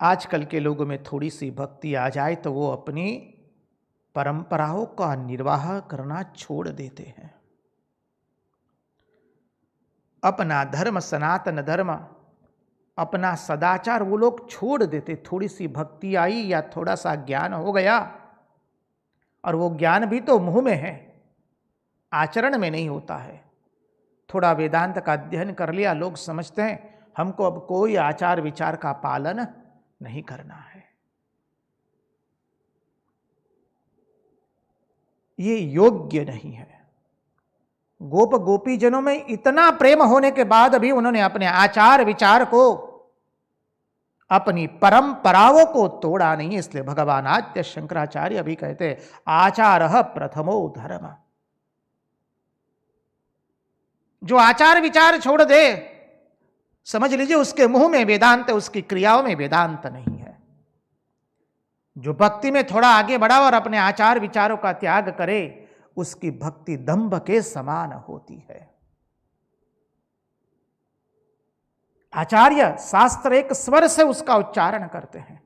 आजकल के लोगों में थोड़ी सी भक्ति आ जाए तो वो अपनी परंपराओं का निर्वाह करना छोड़ देते हैं। अपना धर्म, सनातन धर्म, अपना सदाचार वो लोग छोड़ देते। थोड़ी सी भक्ति आई या थोड़ा सा ज्ञान हो गया, और वो ज्ञान भी तो मुंह में है, आचरण में नहीं होता है। थोड़ा वेदांत का अध्ययन कर लिया, लोग समझते हैं हमको अब कोई आचार विचार का पालन नहीं करना है। ये योग्य नहीं है। गोप गोपी जनों में इतना प्रेम होने के बाद भी उन्होंने अपने आचार विचार को, अपनी परंपराओं को तोड़ा नहीं। इसलिए भगवान आद्य शंकराचार्य भी कहते हैं आचारः प्रथमो धर्म। जो आचार विचार छोड़ दे, समझ लीजिए उसके मुंह में वेदांत, उसकी क्रियाओं में वेदांत नहीं है। जो भक्ति में थोड़ा आगे बढ़ा और अपने आचार विचारों का त्याग करे, उसकी भक्ति दंभ के समान होती है। आचार्य शास्त्र एक स्वर से उसका उच्चारण करते हैं।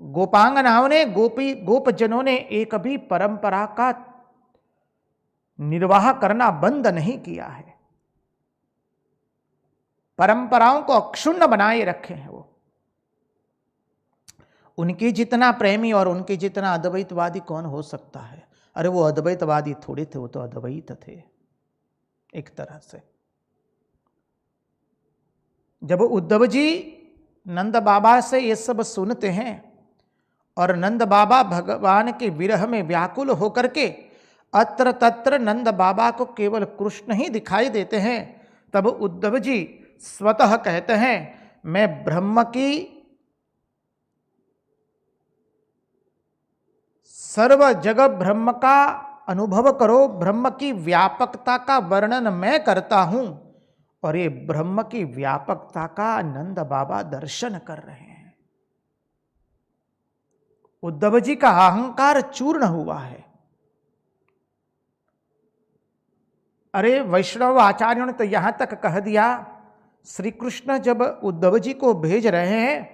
गोपांगनाओं ने, गोपजनों ने एक भी परंपरा का निर्वाह करना बंद नहीं किया है। परंपराओं को अक्षुण्ण बनाए रखे हैं वो। उनके जितना प्रेमी और उनके जितना अद्वैतवादी कौन हो सकता है? अरे वो अद्वैतवादी थोड़े थे, वो तो अद्वैत थे एक तरह से। जब उद्धव जी नंद बाबा से ये सब सुनते हैं और नंद बाबा भगवान के विरह में व्याकुल होकर के अत्र तत्र नंद बाबा को केवल कृष्ण ही दिखाई देते हैं, तब उद्धव जी स्वतः कहते हैं मैं ब्रह्म की सर्व जगह ब्रह्म का अनुभव करो, ब्रह्म की व्यापकता का वर्णन मैं करता हूं। और ये ब्रह्म की व्यापकता का नंद बाबा दर्शन कर रहे हैं। उद्धव जी का अहंकार चूर्ण हुआ है। अरे वैष्णव आचार्यों ने तो यहां तक कह दिया, श्री कृष्ण जब उद्धव जी को भेज रहे हैं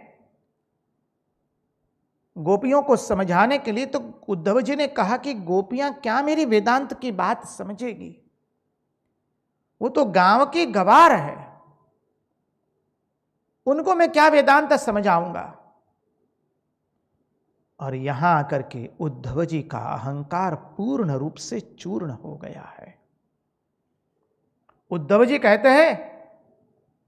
गोपियों को समझाने के लिए, तो उद्धव जी ने कहा कि गोपियां क्या मेरी वेदांत की बात समझेगी? वो तो गांव की गवार है, उनको मैं क्या वेदांत समझाऊंगा? और यहां आकर के उद्धव जी का अहंकार पूर्ण रूप से चूर्ण हो गया है। उद्धव जी कहते हैं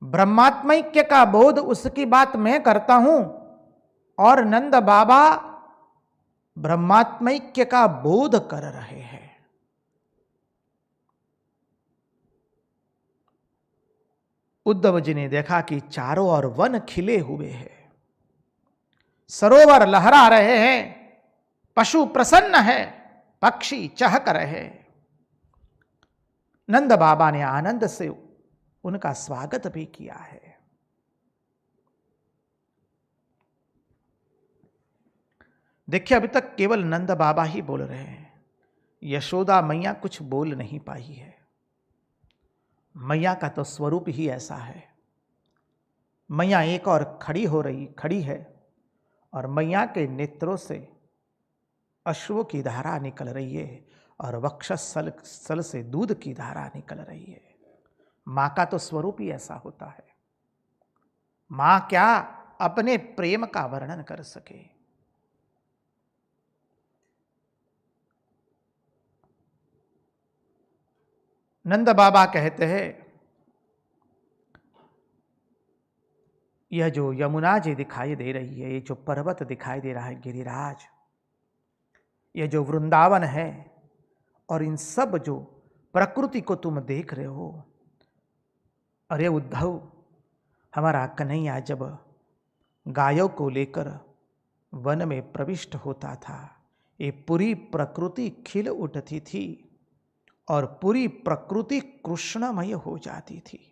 ब्रह्मात्मैक्य का बोध उसकी बात मैं करता हूं, और नंद बाबा ब्रह्मात्मैक्य का बोध कर रहे हैं। उद्धव जी ने देखा कि चारों ओर वन खिले हुए हैं, सरोवर लहरा रहे हैं, पशु प्रसन्न है, पक्षी चहक रहे। नंद बाबा ने आनंद से उनका स्वागत भी किया है। देखिए अभी तक केवल नंद बाबा ही बोल रहे हैं, यशोदा मैया कुछ बोल नहीं पाई है। मैया का तो स्वरूप ही ऐसा है। मैया एक और खड़ी है, और मैया के नेत्रों से अश्रु की धारा निकल रही है, और वक्षस्थल से दूध की धारा निकल रही है। मां का तो स्वरूप ही ऐसा होता है। मां क्या अपने प्रेम का वर्णन कर सके? नंद बाबा कहते हैं यह जो यमुना जी दिखाई दे रही है, ये जो पर्वत दिखाई दे रहा है गिरिराज, यह जो वृंदावन है, और इन सब जो प्रकृति को तुम देख रहे हो, अरे उद्धव, हमारा कन्हैया जब गायों को लेकर वन में प्रविष्ट होता था, ये पूरी प्रकृति खिल उठती थी और पूरी प्रकृति कृष्णमय हो जाती थी।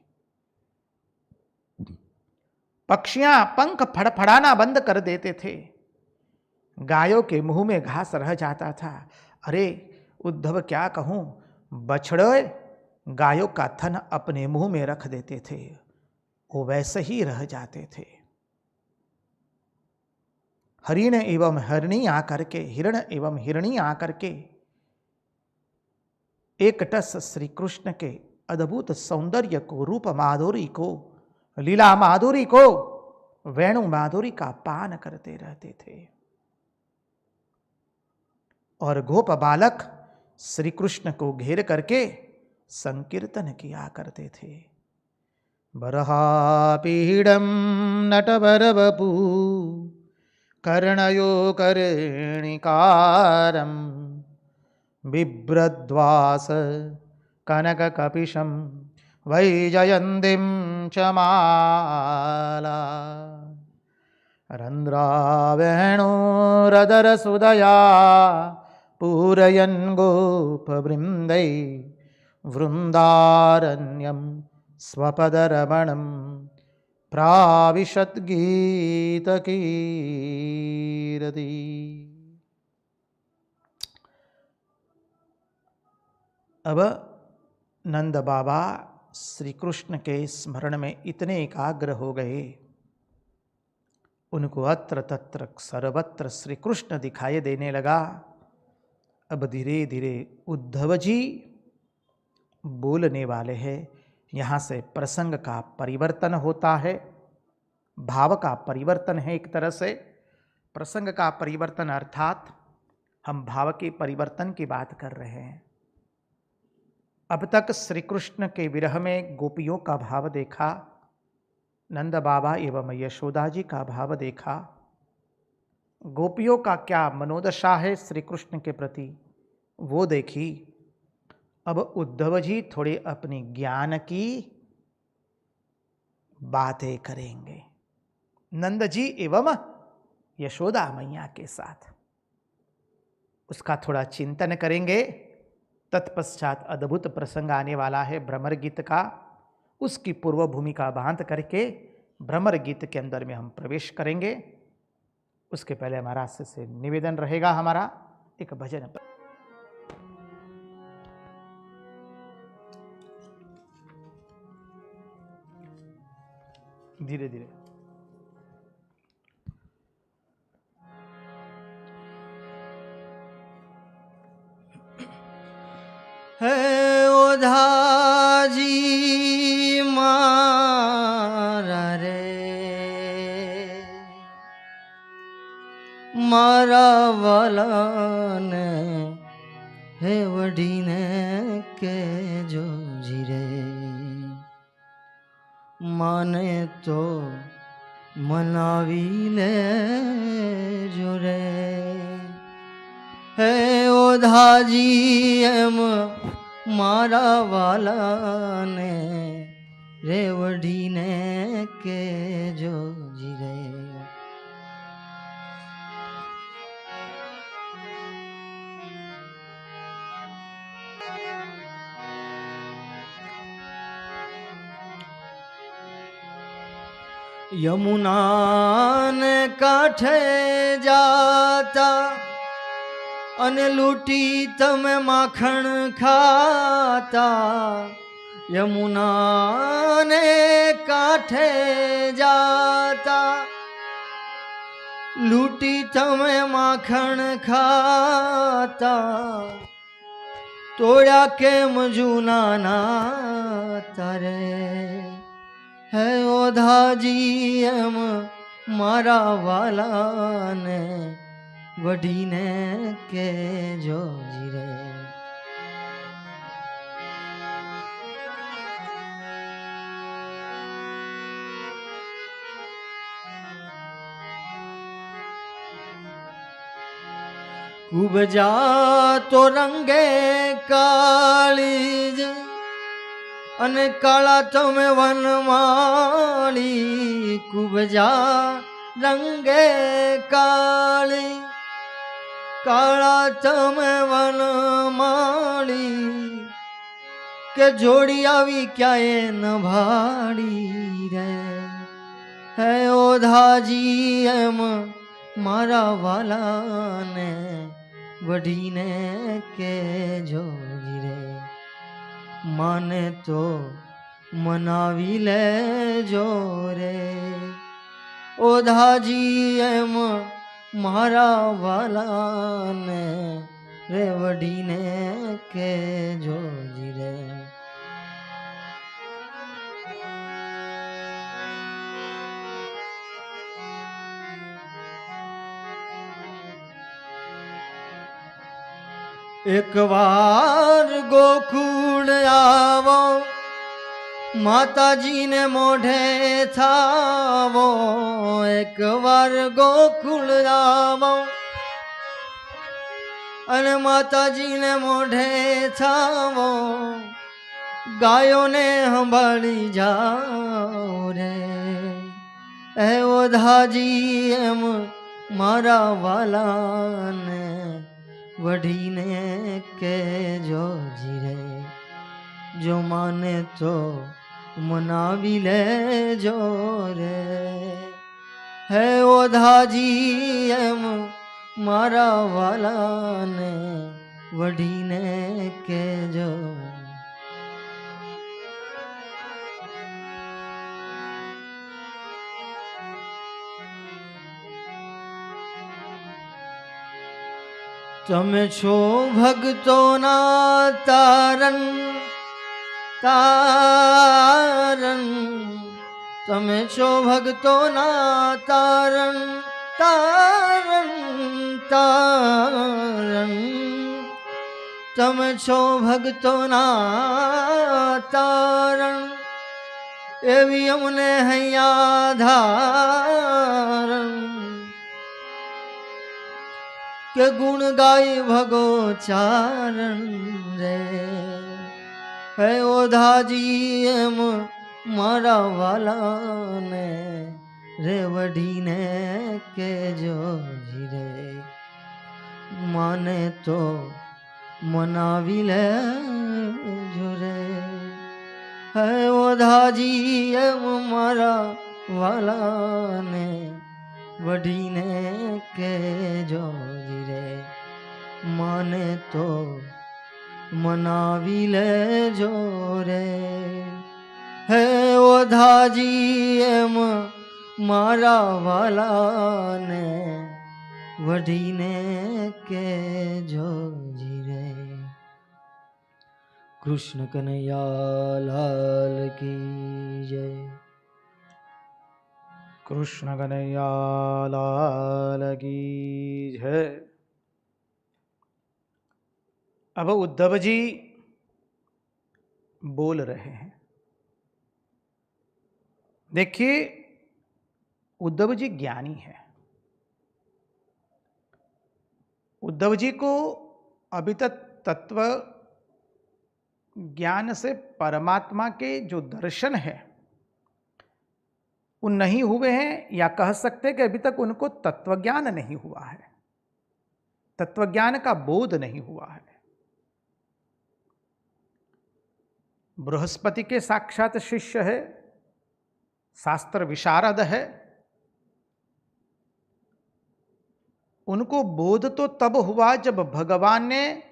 पक्षियां पंख फड़फड़ाना बंद कर देते थे, गायों के मुंह में घास रह जाता था। अरे उद्धव क्या कहूं, बछड़े गायों का थन अपने मुंह में रख देते थे, वो वैसे ही रह जाते थे। हरिण एवं हरिणी आकर के, हिरण एवं हिरणी आकर के एक टस श्री कृष्ण के अद्भुत सौंदर्य को, रूप माधुरी को, लीला माधुरी को, वेणु माधुरी का पान करते रहते थे। और गोप बालक श्री कृष्ण को घेर करके संकीर्तन किया करते थे। बरहापीडम नटवरवपू कर्णयो कर्णिकारं बिभ्रद्वास कनककपिशं वैजयन्तीं च माला रन्ध्रावेणुरदरसुदया पूरयन् गोपवृन्दै वृन्दारण्यं स्वपदरमणं प्राविशत गीत कीरति। अब नंद बाबा श्री कृष्ण के स्मरण में इतने एकाग्र हो गए, उनको अत्र तत्र सर्वत्र श्री कृष्ण दिखाई देने लगा। अब धीरे धीरे उद्धव जी बोलने वाले हैं। यहाँ से प्रसंग का परिवर्तन होता है, भाव का परिवर्तन है। एक तरह से प्रसंग का परिवर्तन अर्थात हम भाव के परिवर्तन की बात कर रहे हैं। अब तक श्री कृष्ण के विरह में गोपियों का भाव देखा, नंद बाबा एवं यशोदा जी का भाव देखा। गोपियों का क्या मनोदशा है श्री कृष्ण के प्रति, वो देखी। अब उद्धव जी थोड़े अपनी ज्ञान की बातें करेंगे नंद जी एवं यशोदा मैया के साथ, उसका थोड़ा चिंतन करेंगे। तत्पश्चात अद्भुत प्रसंग आने वाला है भ्रमर गीत का। उसकी पूर्व भूमिका बांध करके भ्रमर गीत के अंदर में हम प्रवेश करेंगे। उसके पहले हमारा से निवेदन रहेगा, हमारा एक भजन। धीरे धीरे है ओधा जी मारा रे, मारा वाला ने है वडी ने के जो जीरे, माने तो मनावी ले जो रे। है ओधा जी एम मारा वाला ने रेवड़ी ने के जो जीरे। यमुना ने काठे जाता अने लूटी तमे माखण खाता। यमुना ने काठे जाता लूटी तमे माखण खाता। तोड़ा के मजूना ना तारे है ओधा जी एम मारा वाला ने वडी ने के जो जीरे। ઉપજા તો રંગે કાળીજ અને કાળા તમે વનમાળી કુબજા રંગે કાળી કાળા તમે વનમાળી કે જોડી આવી ક્યાંય ન ભાડી રે હે ઓધાજી એમ મારા વાલાને વઢીને કેજો રે માને તો મનાવી લેજો રે ઓધાજી એમ મારા વાલાને રે વઢીને કેજો રે एक बार गोकुल आवो माताजी ने मोढ़े थावो एक बार गोकुल आवो अने माताजी ने मोढ़े थावो गायों ने संभाली जाओ रे ए ओधाजी एम मारा वाला ने वढ़ीने केजो रे जो माने तो मनावी लेजो रे है ओधाजी एम मारा वाला ने वढ़ीने केजो તમે છો ભક્તોના તારણ તારણ તમે છો ભક્તોના તારણ તારણ તારણ તમે છો ભક્તોના તારણ એવી અમને હૈયા ધારણ के गुण गाय भगो चारण रे है ओधाजी एम मारा वाला ने रे वढ़ीने के जो रे माने तो मनावी ले जो रे है ओधाजी एम मारा वाला ने वढ़ीने के जो रे माने तो मनावी ले जो रे है ओधाजी एम मारा वाला ने वढ़ीने के जो रे कृष्ण कन्हैया लाल की जय कृष्ण कन्हैया लाल की जय। अब उद्धव जी बोल रहे हैं। देखिए, उद्धव जी ज्ञानी है। उद्धव जी को अभी तक तत्व ज्ञान से परमात्मा के जो दर्शन है वो नहीं हुए हैं, या कह सकते हैं कि अभी तक उनको तत्वज्ञान नहीं हुआ है, तत्वज्ञान का बोध नहीं हुआ है। बृहस्पति के साक्षात शिष्य है, शास्त्र विशारद है, उनको बोध तो तब हुआ जब भगवान ने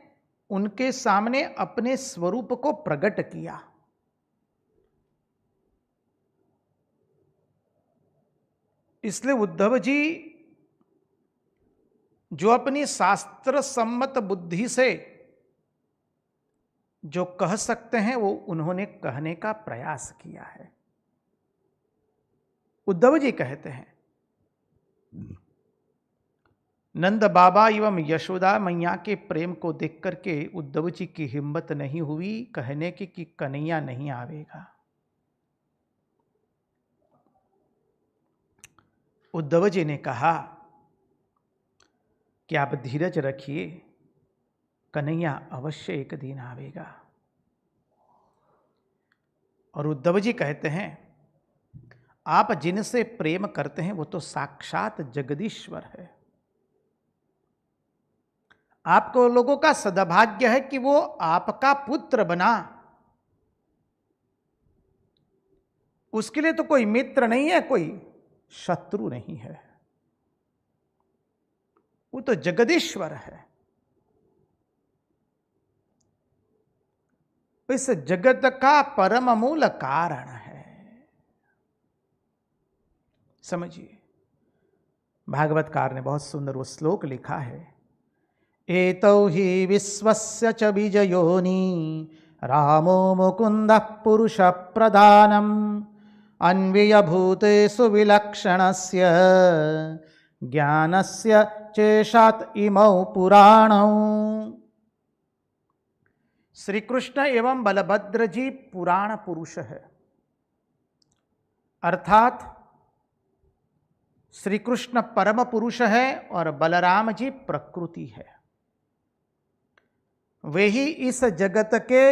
उनके सामने अपने स्वरूप को प्रकट किया। इसलिए उद्धव जी जो अपनी शास्त्र सम्मत बुद्धि से जो कह सकते हैं वो उन्होंने कहने का प्रयास किया है। उद्धव जी कहते हैं, नंद बाबा एवं यशोदा मैया के प्रेम को देख करके उद्धव जी की हिम्मत नहीं हुई कहने की कि कन्हैया नहीं आवेगा। उद्धव जी ने कहा कि आप धीरज रखिए, कन्हैया अवश्य एक दिन आवेगा। और उद्धव जी कहते हैं, आप जिनसे प्रेम करते हैं वो तो साक्षात जगदीश्वर है। आपको लोगों का सद्भाग्य है कि वो आपका पुत्र बना। उसके लिए तो कोई मित्र नहीं है, कोई शत्रु नहीं है, वो तो जगदीश्वर है। इस जगत का परम मूल कारण है। समझिए, भागवतकार ने बहुत सुंदर वो श्लोक लिखा है, एतौ हि विश्वस्य च बीजयोनि रामो मुकुंदः पुरुष प्रधानम् अन्वियभूतेषु विलक्षणस्य ज्ञानस्य चेषात् इमौ पुराणौ। श्री कृष्ण एवं बलभद्र जी पुराण पुरुष है, अर्थात श्री कृष्ण परम पुरुष है और बलराम जी प्रकृति है। वे ही इस जगत के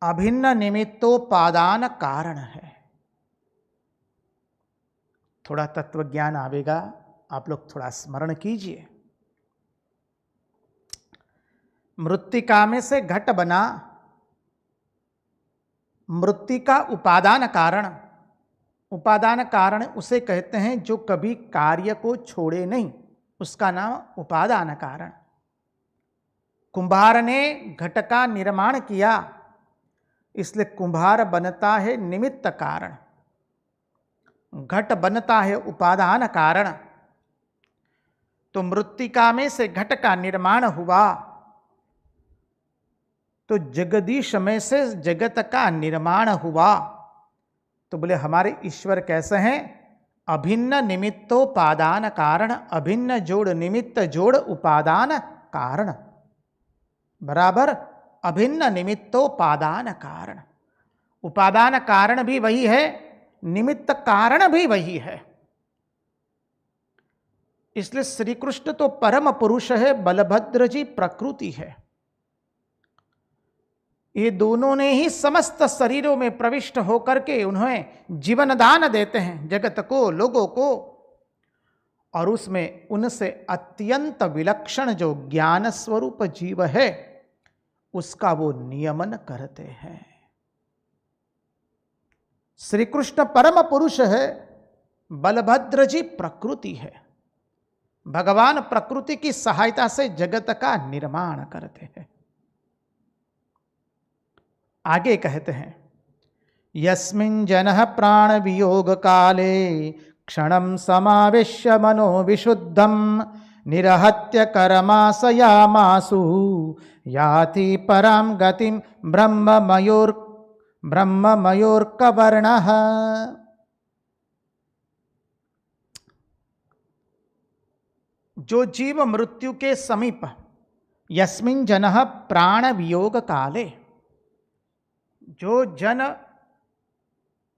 अभिन्न निमित्तोपादान कारण है। थोड़ा तत्व ज्ञान आवेगा, आप लोग थोड़ा स्मरण कीजिए। मृत्तिका में से घट बना, मृत्तिका उपादान कारण, उपादान कारण उसे कहते हैं जो कभी कार्य को छोड़े नहीं, उसका नाम उपादान कारण। कुंभार ने घट का निर्माण किया, इसलिए कुंभार बनता है निमित्त कारण, घट बनता है उपादान कारण। तो मृत्तिका में से घट का निर्माण हुआ, तो जगदीश में से जगत का निर्माण हुआ। तो बोले हमारे ईश्वर कैसे हैं? अभिन्न निमित्तोपादान कारण, अभिन्न जोड़ निमित्त जोड़ उपादान कारण बराबर अभिन्न निमित्तोपादान कारण। उपादान कारण भी वही है, निमित्त कारण भी वही है। इसलिए श्री कृष्ण तो परम पुरुष है, बलभद्र जी प्रकृति है। ये दोनों ने ही समस्त शरीरों में प्रविष्ट होकर के उन्हें जीवन दान देते हैं, जगत को, लोगों को। और उसमें उनसे अत्यंत विलक्षण जो ज्ञान स्वरूप जीव है, उसका वो नियमन करते हैं। श्री कृष्ण परम पुरुष है, बलभद्र जी प्रकृति है। भगवान प्रकृति की सहायता से जगत का निर्माण करते हैं। आगे कहते हैं, यस्मिन् जनः प्राण वियोग काले क्षणं समावेश्य मनो विशुद्धं निरहत्य कर्माशयामासु याति परां गतिं ब्रह्ममयोर्कवर्णः। जो जीव मृत्यु के समीप, यस्मिन् जनः प्राण वियोग काले, जो जन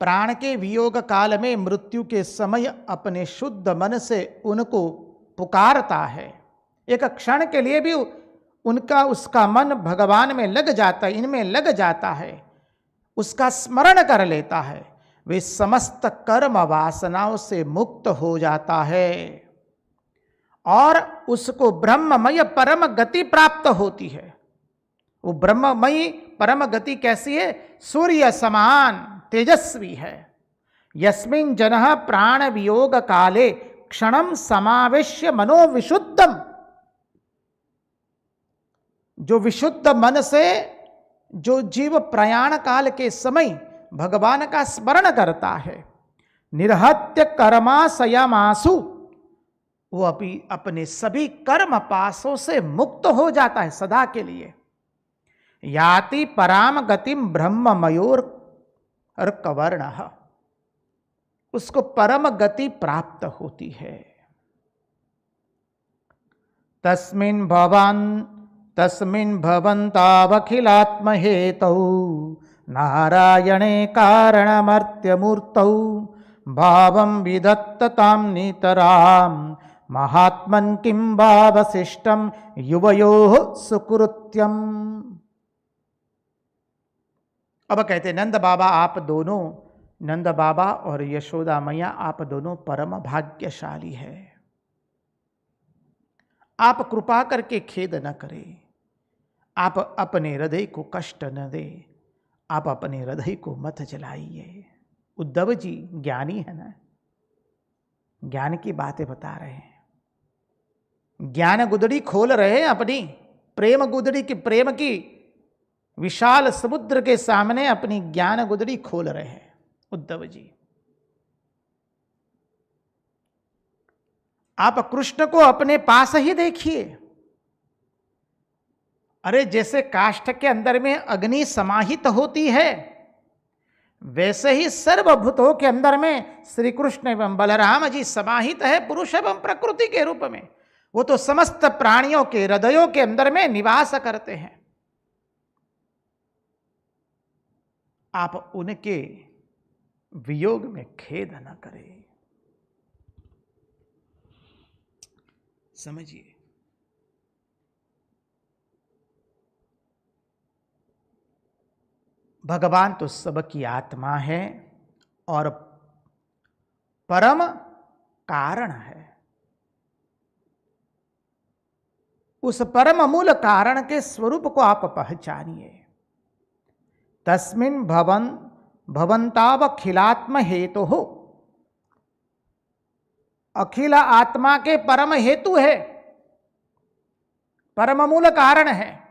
प्राण के वियोग काल में मृत्यु के समय अपने शुद्ध मन से उनको पुकारता है, एक क्षण के लिए भी उसका मन भगवान में लग जाता है, इनमें लग जाता है, उसका स्मरण कर लेता है, वे समस्त कर्म वासनाओं से मुक्त हो जाता है और उसको ब्रह्ममय परम गति प्राप्त होती है। वो ब्रह्ममयी परम गति कैसी है? सूर्य समान तेजस्वी है। यस्मिन् जनः प्राण वियोग काले क्षणं समावेश्य मनो विशुद्धम, जो विशुद्ध मन से जो जीव प्रयाण काल के समय भगवान का स्मरण करता है, निरहत्य कर्माशयमासु, वो अभी अपने सभी कर्म पासों से मुक्त हो जाता है सदा के लिए। याति पराम गतिम ब्रह्ममयोर कवर्णः, उसको परम गति प्राप्त होती है। तस्मिन् भवन्तावखिलात्म हेतौ नारायणे कारणमर्त्यमूर्तौ भावं विधत्ततां नितरां महात्मन किं वावशिष्टम युवयोः सुकृत्यम। अब कहते नंद बाबा आप दोनों, नंद बाबा और यशोदा मैया आप दोनों परम भाग्यशाली है। आप कृपा करके खेद न करें, आप अपने हृदय को कष्ट न दे, आप अपने हृदय को मत जलाइए। उद्धव जी ज्ञानी है ना, ज्ञान की बातें बता रहे हैं, ज्ञान गुदड़ी खोल रहे हैं अपनी, प्रेम गुदड़ी की, प्रेम की विशाल समुद्र के सामने अपनी ज्ञान गुदड़ी खोल रहे हैं उद्धव जी। आप कृष्ण को अपने पास ही देखिए। अरे जैसे काष्ठ के अंदर में अग्नि समाहित होती है, वैसे ही सर्वभूतों के अंदर में श्री कृष्ण एवं बलराम जी समाहित है पुरुष एवं प्रकृति के रूप में। वो तो समस्त प्राणियों के हृदयों के अंदर में निवास करते हैं। आप उनके वियोग में खेद न करें। समझिए, भगवान तो सबकी आत्मा है और परम कारण है। उस परम मूल कारण के स्वरूप को आप पहचानिए। तस्मिन् भवन्तावखिलात्म हेतु हो, अखिल आत्मा के परम हेतु है, परम मूल कारण है।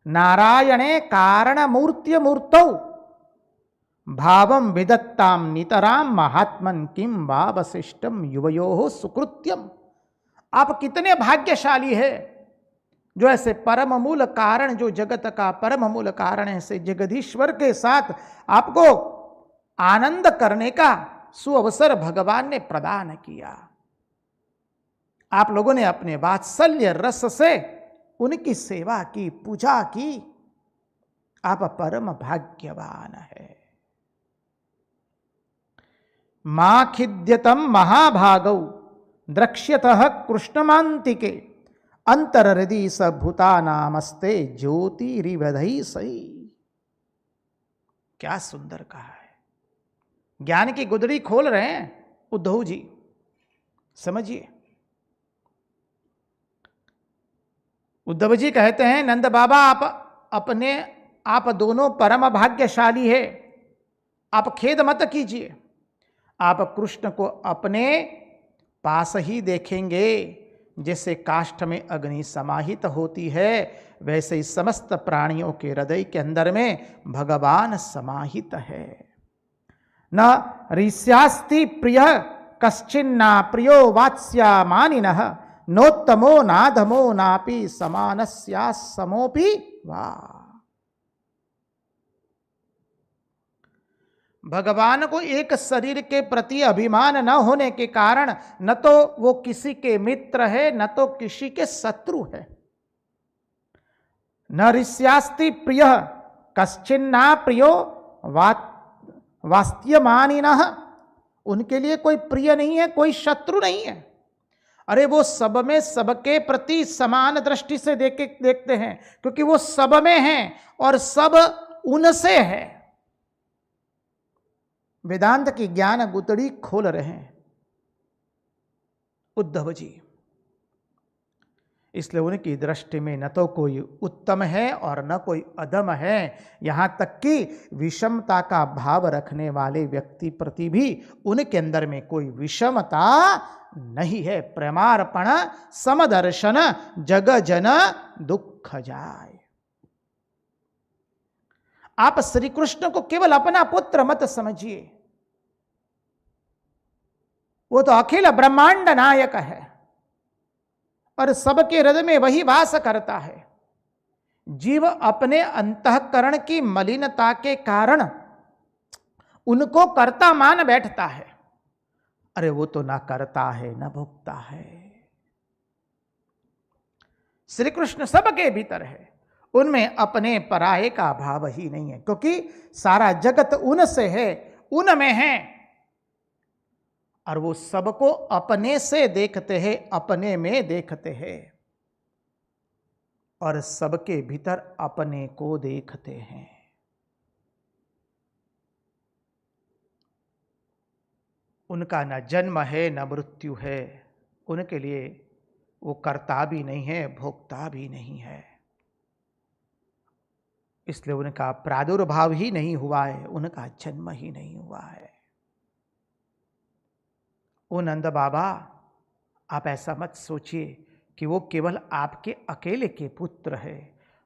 नारायणे कारण मूर्त्य मूर्तौ भावम विदत्ताम नितराम महात्मन किम वावशिष्टम युवयोः सुकृत्यम। आप कितने भाग्यशाली है जो ऐसे परम मूल कारण, जो जगत का परम मूल कारण है, से जगदीश्वर के साथ आपको आनंद करने का सुअवसर भगवान ने प्रदान किया। आप लोगों ने अपने वात्सल्य रस से उनकी सेवा की, पूजा की। आप परम भाग्यवान है। मां खिद्यतम महाभागौ द्रक्ष्यतः कृष्णमांतिके अंतरहृदि स भूतानामस्ते ज्योतिरिवधि सही। क्या सुंदर कहा है। ज्ञान की गुदड़ी खोल रहे हैं उद्धव जी। समझिए, उद्धव जी कहते हैं नंद बाबा आप दोनों परम भाग्यशाली है। आप खेद मत कीजिए। आप कृष्ण को अपने पास ही देखेंगे। जैसे काष्ठ में अग्नि समाहित होती है, वैसे ही समस्त प्राणियों के हृदय के अंदर में भगवान समाहित है। न ऋष्यास्ति प्रिय कश्चिन्ना प्रियो वात्स्यामानिनः नोत्तमो नाधमो नापि समानस्या समोपि वा। भगवान को एक शरीर के प्रति अभिमान न होने के कारण न तो वो किसी के मित्र है, न तो किसी के शत्रु है। न ऋष्यास्ति प्रिय कश्चिन्ना प्रियो वास्त्यमानिनः। उनके लिए कोई प्रिय नहीं है, कोई शत्रु नहीं है। अरे वो सब में सबके प्रति समान दृष्टि से देखते हैं, क्योंकि वो सब में हैं और सब उनसे है। वेदांत की ज्ञान गुतड़ी खोल रहे हैं उद्धव जी। इसलिए उनकी दृष्टि में न तो कोई उत्तम है और न कोई अधम है। यहां तक कि विषमता का भाव रखने वाले व्यक्ति प्रति भी उनके अंदर में कोई विषमता नहीं है। प्रेमार्पण समदर्शन जग जन दुख जाय। आप श्री कृष्ण को केवल अपना पुत्र मत समझिए। वो तो अखिल ब्रह्मांड नायक है और सबके हृदय में वही वास करता है। जीव अपने अंतःकरण की मलिनता के कारण उनको कर्ता मान बैठता है। अरे वो तो ना करता है ना भोगता है। श्री कृष्ण सबके भीतर है, उनमें अपने पराये का भाव ही नहीं है, क्योंकि सारा जगत उनसे है, उनमें है। और वो सबको अपने से देखते हैं, अपने में देखते हैं और सबके भीतर अपने को देखते हैं। उनका न जन्म है न मृत्यु है, उनके लिए वो कर्ता भी नहीं है, भोक्ता भी नहीं है, इसलिए उनका प्रादुर्भाव ही नहीं हुआ है, उनका जन्म ही नहीं हुआ है। ओ नंद बाबा, आप ऐसा मत सोचिए कि वो केवल आपके अकेले के पुत्र है,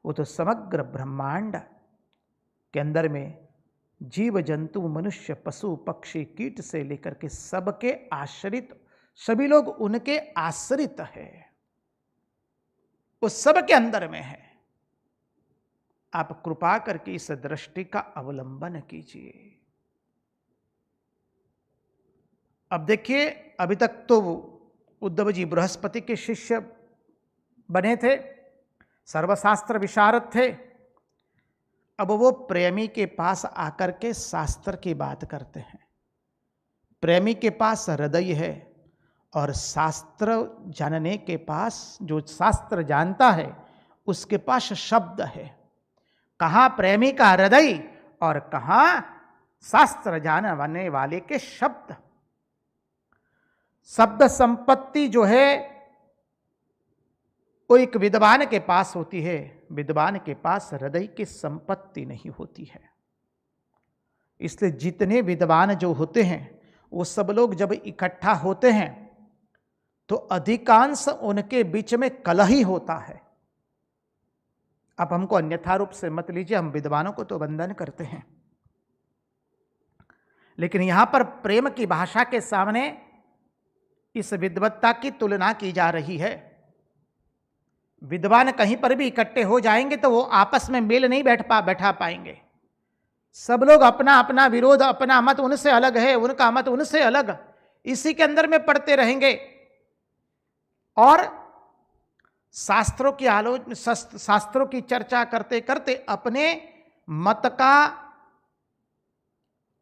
वो तो समग्र ब्रह्मांड के अंदर में जीव जंतु मनुष्य पशु पक्षी कीट से लेकर के सबके आश्रित, सभी लोग उनके आश्रित है, वो सबके अंदर में है। आप कृपा करके इस दृष्टि का अवलंबन कीजिए। अब देखिए, अभी तक तो उद्धव जी बृहस्पति के शिष्य बने थे, सर्वशास्त्र विशारद थे। अब वो प्रेमी के पास आकर के शास्त्र की बात करते हैं। प्रेमी के पास हृदय है और शास्त्र जानने के पास, जो शास्त्र जानता है उसके पास शब्द है। कहाँ प्रेमी का हृदय और कहाँ शास्त्र जानने वाले के शब्द। शब्द संपत्ति जो है वो एक विद्वान के पास होती है, विद्वान के पास हृदय की संपत्ति नहीं होती है। इसलिए जितने विद्वान जो होते हैं वो सब लोग जब इकट्ठा होते हैं तो अधिकांश उनके बीच में कलह ही होता है। आप हमको अन्यथा रूप से मत लीजिए, हम विद्वानों को तो वंदन करते हैं, लेकिन यहां पर प्रेम की भाषा के सामने इस विद्वत्ता की तुलना की जा रही है। विद्वान कहीं पर भी इकट्ठे हो जाएंगे तो वो आपस में मेल नहीं बैठा पाएंगे। सब लोग अपना अपना विरोध, अपना मत उनसे अलग है, उनका मत उनसे अलग, इसी के अंदर में पढ़ते रहेंगे और शास्त्रों की आलोचना, शास्त्रों की चर्चा करते करते अपने मत का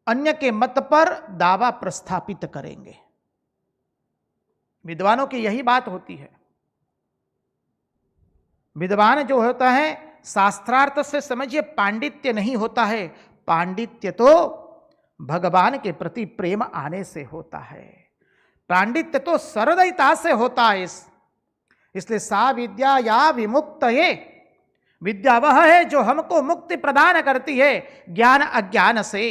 अन्य के मत पर दावा प्रस्थापित करेंगे। विद्वानों की यही बात होती है। विद्वान जो होता है शास्त्रार्थ से समझिए पांडित्य नहीं होता है, पांडित्य तो भगवान के प्रति प्रेम आने से होता है, पांडित्य तो सहृदयता से होता है। इसलिए सा विद्या या विमुक्त है, विद्या वह है जो हमको मुक्ति प्रदान करती है ज्ञान अज्ञान से,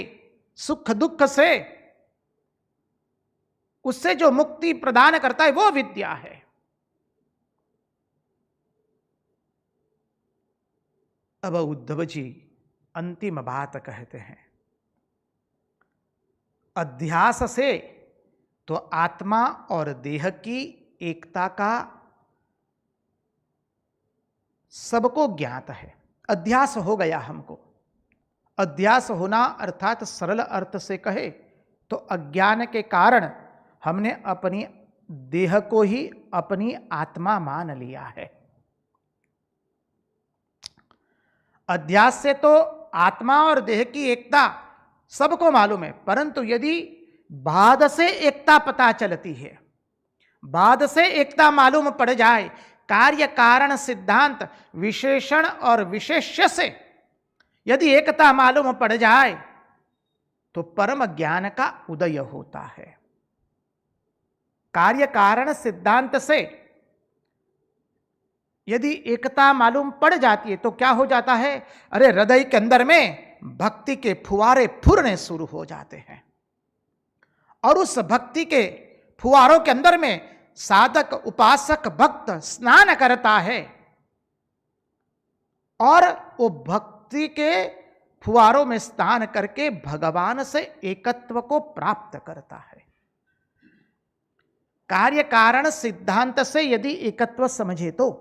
सुख दुख से, उससे जो मुक्ति प्रदान करता है वो विद्या है। अब उद्धव जी अंतिम बात कहते हैं, अध्यास से तो आत्मा और देह की एकता का सबको ज्ञात है। अध्यास हो गया हमको। अध्यास होना अर्थात सरल अर्थ से कहे तो अज्ञान के कारण हमने अपनी देह को ही अपनी आत्मा मान लिया है। अध्यास से तो आत्मा और देह की एकता सबको मालूम है, परंतु यदि बाद से एकता पता चलती है, बाद से एकता मालूम पड़ जाए, कार्य कारण सिद्धांत विशेषण और विशेष्य से यदि एकता मालूम पड़ जाए तो परम ज्ञान का उदय होता है। कार्य कारण सिद्धांत से यदि एकता मालूम पड़ जाती है तो क्या हो जाता है, अरे हृदय के अंदर में भक्ति के फुवारे फुरने शुरू हो जाते हैं और उस भक्ति के फुवारों के अंदर में साधक उपासक भक्त स्नान करता है और वो भक्ति के फुवारों में स्नान करके भगवान से एकत्व को प्राप्त करता है। कार्य कारण सिद्धांत से यदि एकत्व समझे तो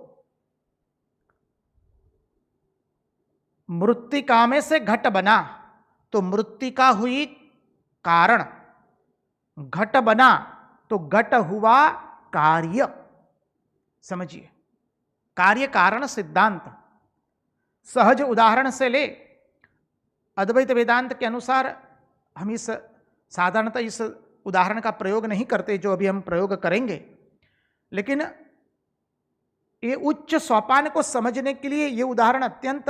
मृत्तिका में से घट बना तो मृत्तिका हुई कारण, घट बना तो घट हुआ कार्य। समझिए, कार्य कारण सिद्धांत सहज उदाहरण से ले, अद्वैत वेदांत के अनुसार हम इस साधारणतः इस उदाहरण का प्रयोग नहीं करते जो अभी हम प्रयोग करेंगे, लेकिन ये उच्च सोपान को समझने के लिए ये उदाहरण अत्यंत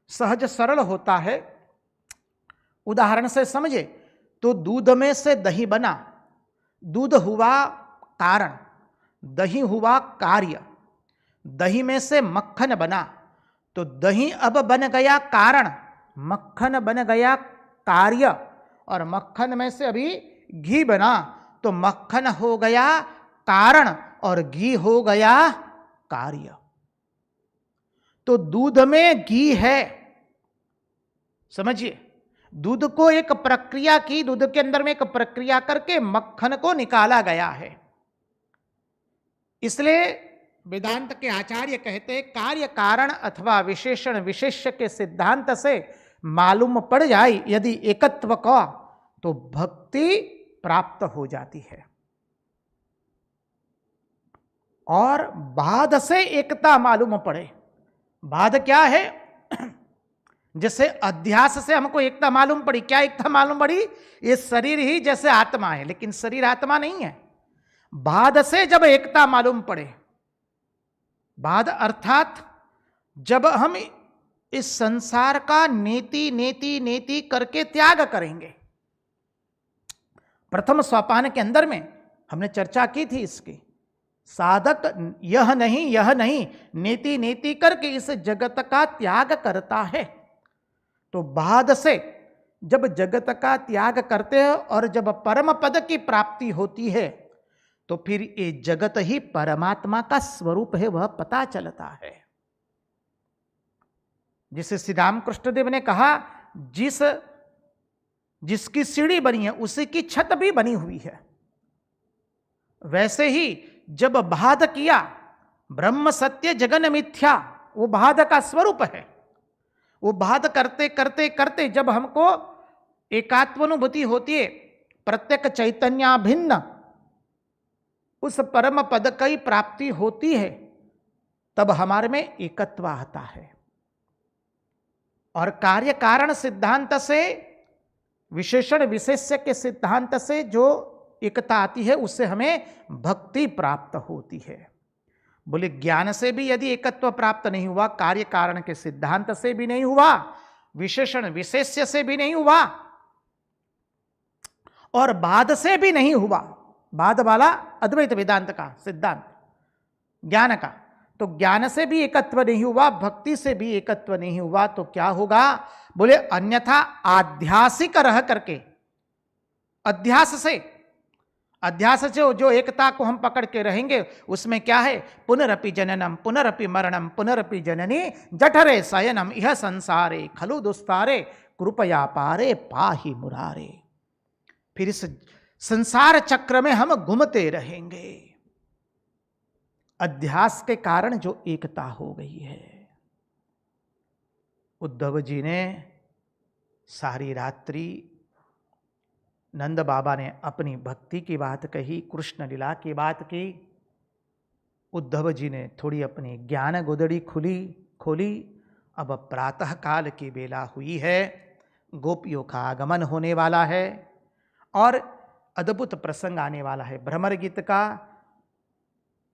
सहज सरल होता है। उदाहरण से समझे तो दूध में से दही बना, दूध हुआ कारण, दही हुआ कार्य, दही में से मक्खन बना तो दही अब बन गया कारण, मक्खन बन गया कार्य, और मक्खन में से अभी घी बना तो मक्खन हो गया कारण और घी हो गया कार्य। तो दूध में घी है, समझिए, दूध को एक प्रक्रिया की, दूध के अंदर में एक प्रक्रिया करके मक्खन को निकाला गया है। इसलिए वेदांत के आचार्य कहते हैं कार्य कारण अथवा विशेषण विशेष्य के सिद्धांत से मालूम पड़ जाए यदि एकत्व का, तो भक्ति प्राप्त हो जाती है। और बाद से एकता मालूम पड़े, बाद क्या है, जैसे अध्यास से हमको एकता मालूम पड़ी। क्या एकता मालूम पड़ी? ये शरीर ही जैसे आत्मा है, लेकिन शरीर आत्मा नहीं है। बाद से जब एकता मालूम पड़े, बाद अर्थात जब हम इस संसार का नेति नेति नेति करके त्याग करेंगे। प्रथम सोपान के अंदर में हमने चर्चा की थी इसकी, साधक यह नहीं नेति नेति करके इस जगत का त्याग करता है। तो बाद से जब जगत का त्याग करते हैं और जब परम पद की प्राप्ति होती है, तो फिर ये जगत ही परमात्मा का स्वरूप है, वह पता चलता है। जिसे श्री रामकृष्ण देव ने कहा, जिसकी सीढ़ी बनी है उसी की छत भी बनी हुई है। वैसे ही जब बाध किया, ब्रह्म सत्य जगन मिथ्या, वो बाध का स्वरूप है। वो बाध करते करते करते जब हमको एकात्मानुभूति होती है, प्रत्येक चैतन्य भिन्न उस परम पद की प्राप्ति होती है, तब हमारे में एकत्व आता है। और कार्य कारण सिद्धांत से, विशेषण विशेष्य के सिद्धांत से जो एकता आती है, उससे हमें भक्ति प्राप्त होती है। बोले ज्ञान से भी यदि एकत्व प्राप्त नहीं हुआ, कार्य कारण के सिद्धांत से भी नहीं हुआ, विशेषण विशेष्य से भी नहीं हुआ, और बाद से भी नहीं हुआ, बाद वाला अद्वैत वेदांत का सिद्धांत ज्ञान का, तो ज्ञान से भी एकत्व नहीं हुआ, भक्ति से भी एकत्व नहीं हुआ, तो क्या होगा? बोले अन्यथा आध्यासिक रह करके, अध्यास से जो एकता को हम पकड़ के रहेंगे, उसमें क्या है? पुनरपि जननम पुनरपि मरणम पुनरपि जननी जठरे शयनम यह संसारे खलु दुस्तारे कृपया पारे पाहि मुरारे। फिर इस संसार चक्र में हम घूमते रहेंगे, अध्यास के कारण जो एकता हो गई है। उद्धव जी ने सारी रात्रि, नंद बाबा ने अपनी भक्ति की बात कही, कृष्ण लीला की बात की, उद्धव जी ने थोड़ी अपनी ज्ञान गोदड़ी खोली। अब प्रातः काल की बेला हुई है, गोपियों का आगमन होने वाला है और अद्भुत प्रसंग आने वाला है भ्रमर गीत का।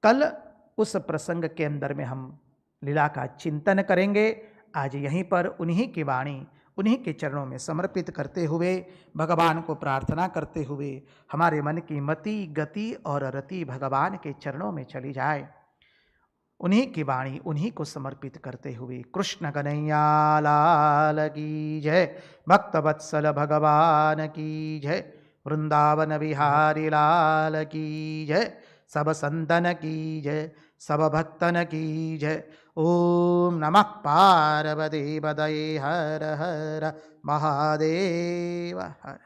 कल उस प्रसंग के अंदर में हम लीला का चिंतन करेंगे। आज यहीं पर उन्हीं की वाणी, उन्हीं के चरणों में समर्पित करते हुए, भगवान को प्रार्थना करते हुए, हमारे मन की मति गति और रति भगवान के चरणों में चली जाए। उन्हीं की वाणी उन्हीं को समर्पित करते हुए, कृष्ण कन्हैया लाल की जय, भक्त वत्सल भगवान की जय, वृंदावन विहारी लाल की जय, सब संतन की जय, सब भक्तन की जय। ओम नमः पार्वती पतये हर हर महादेव हर।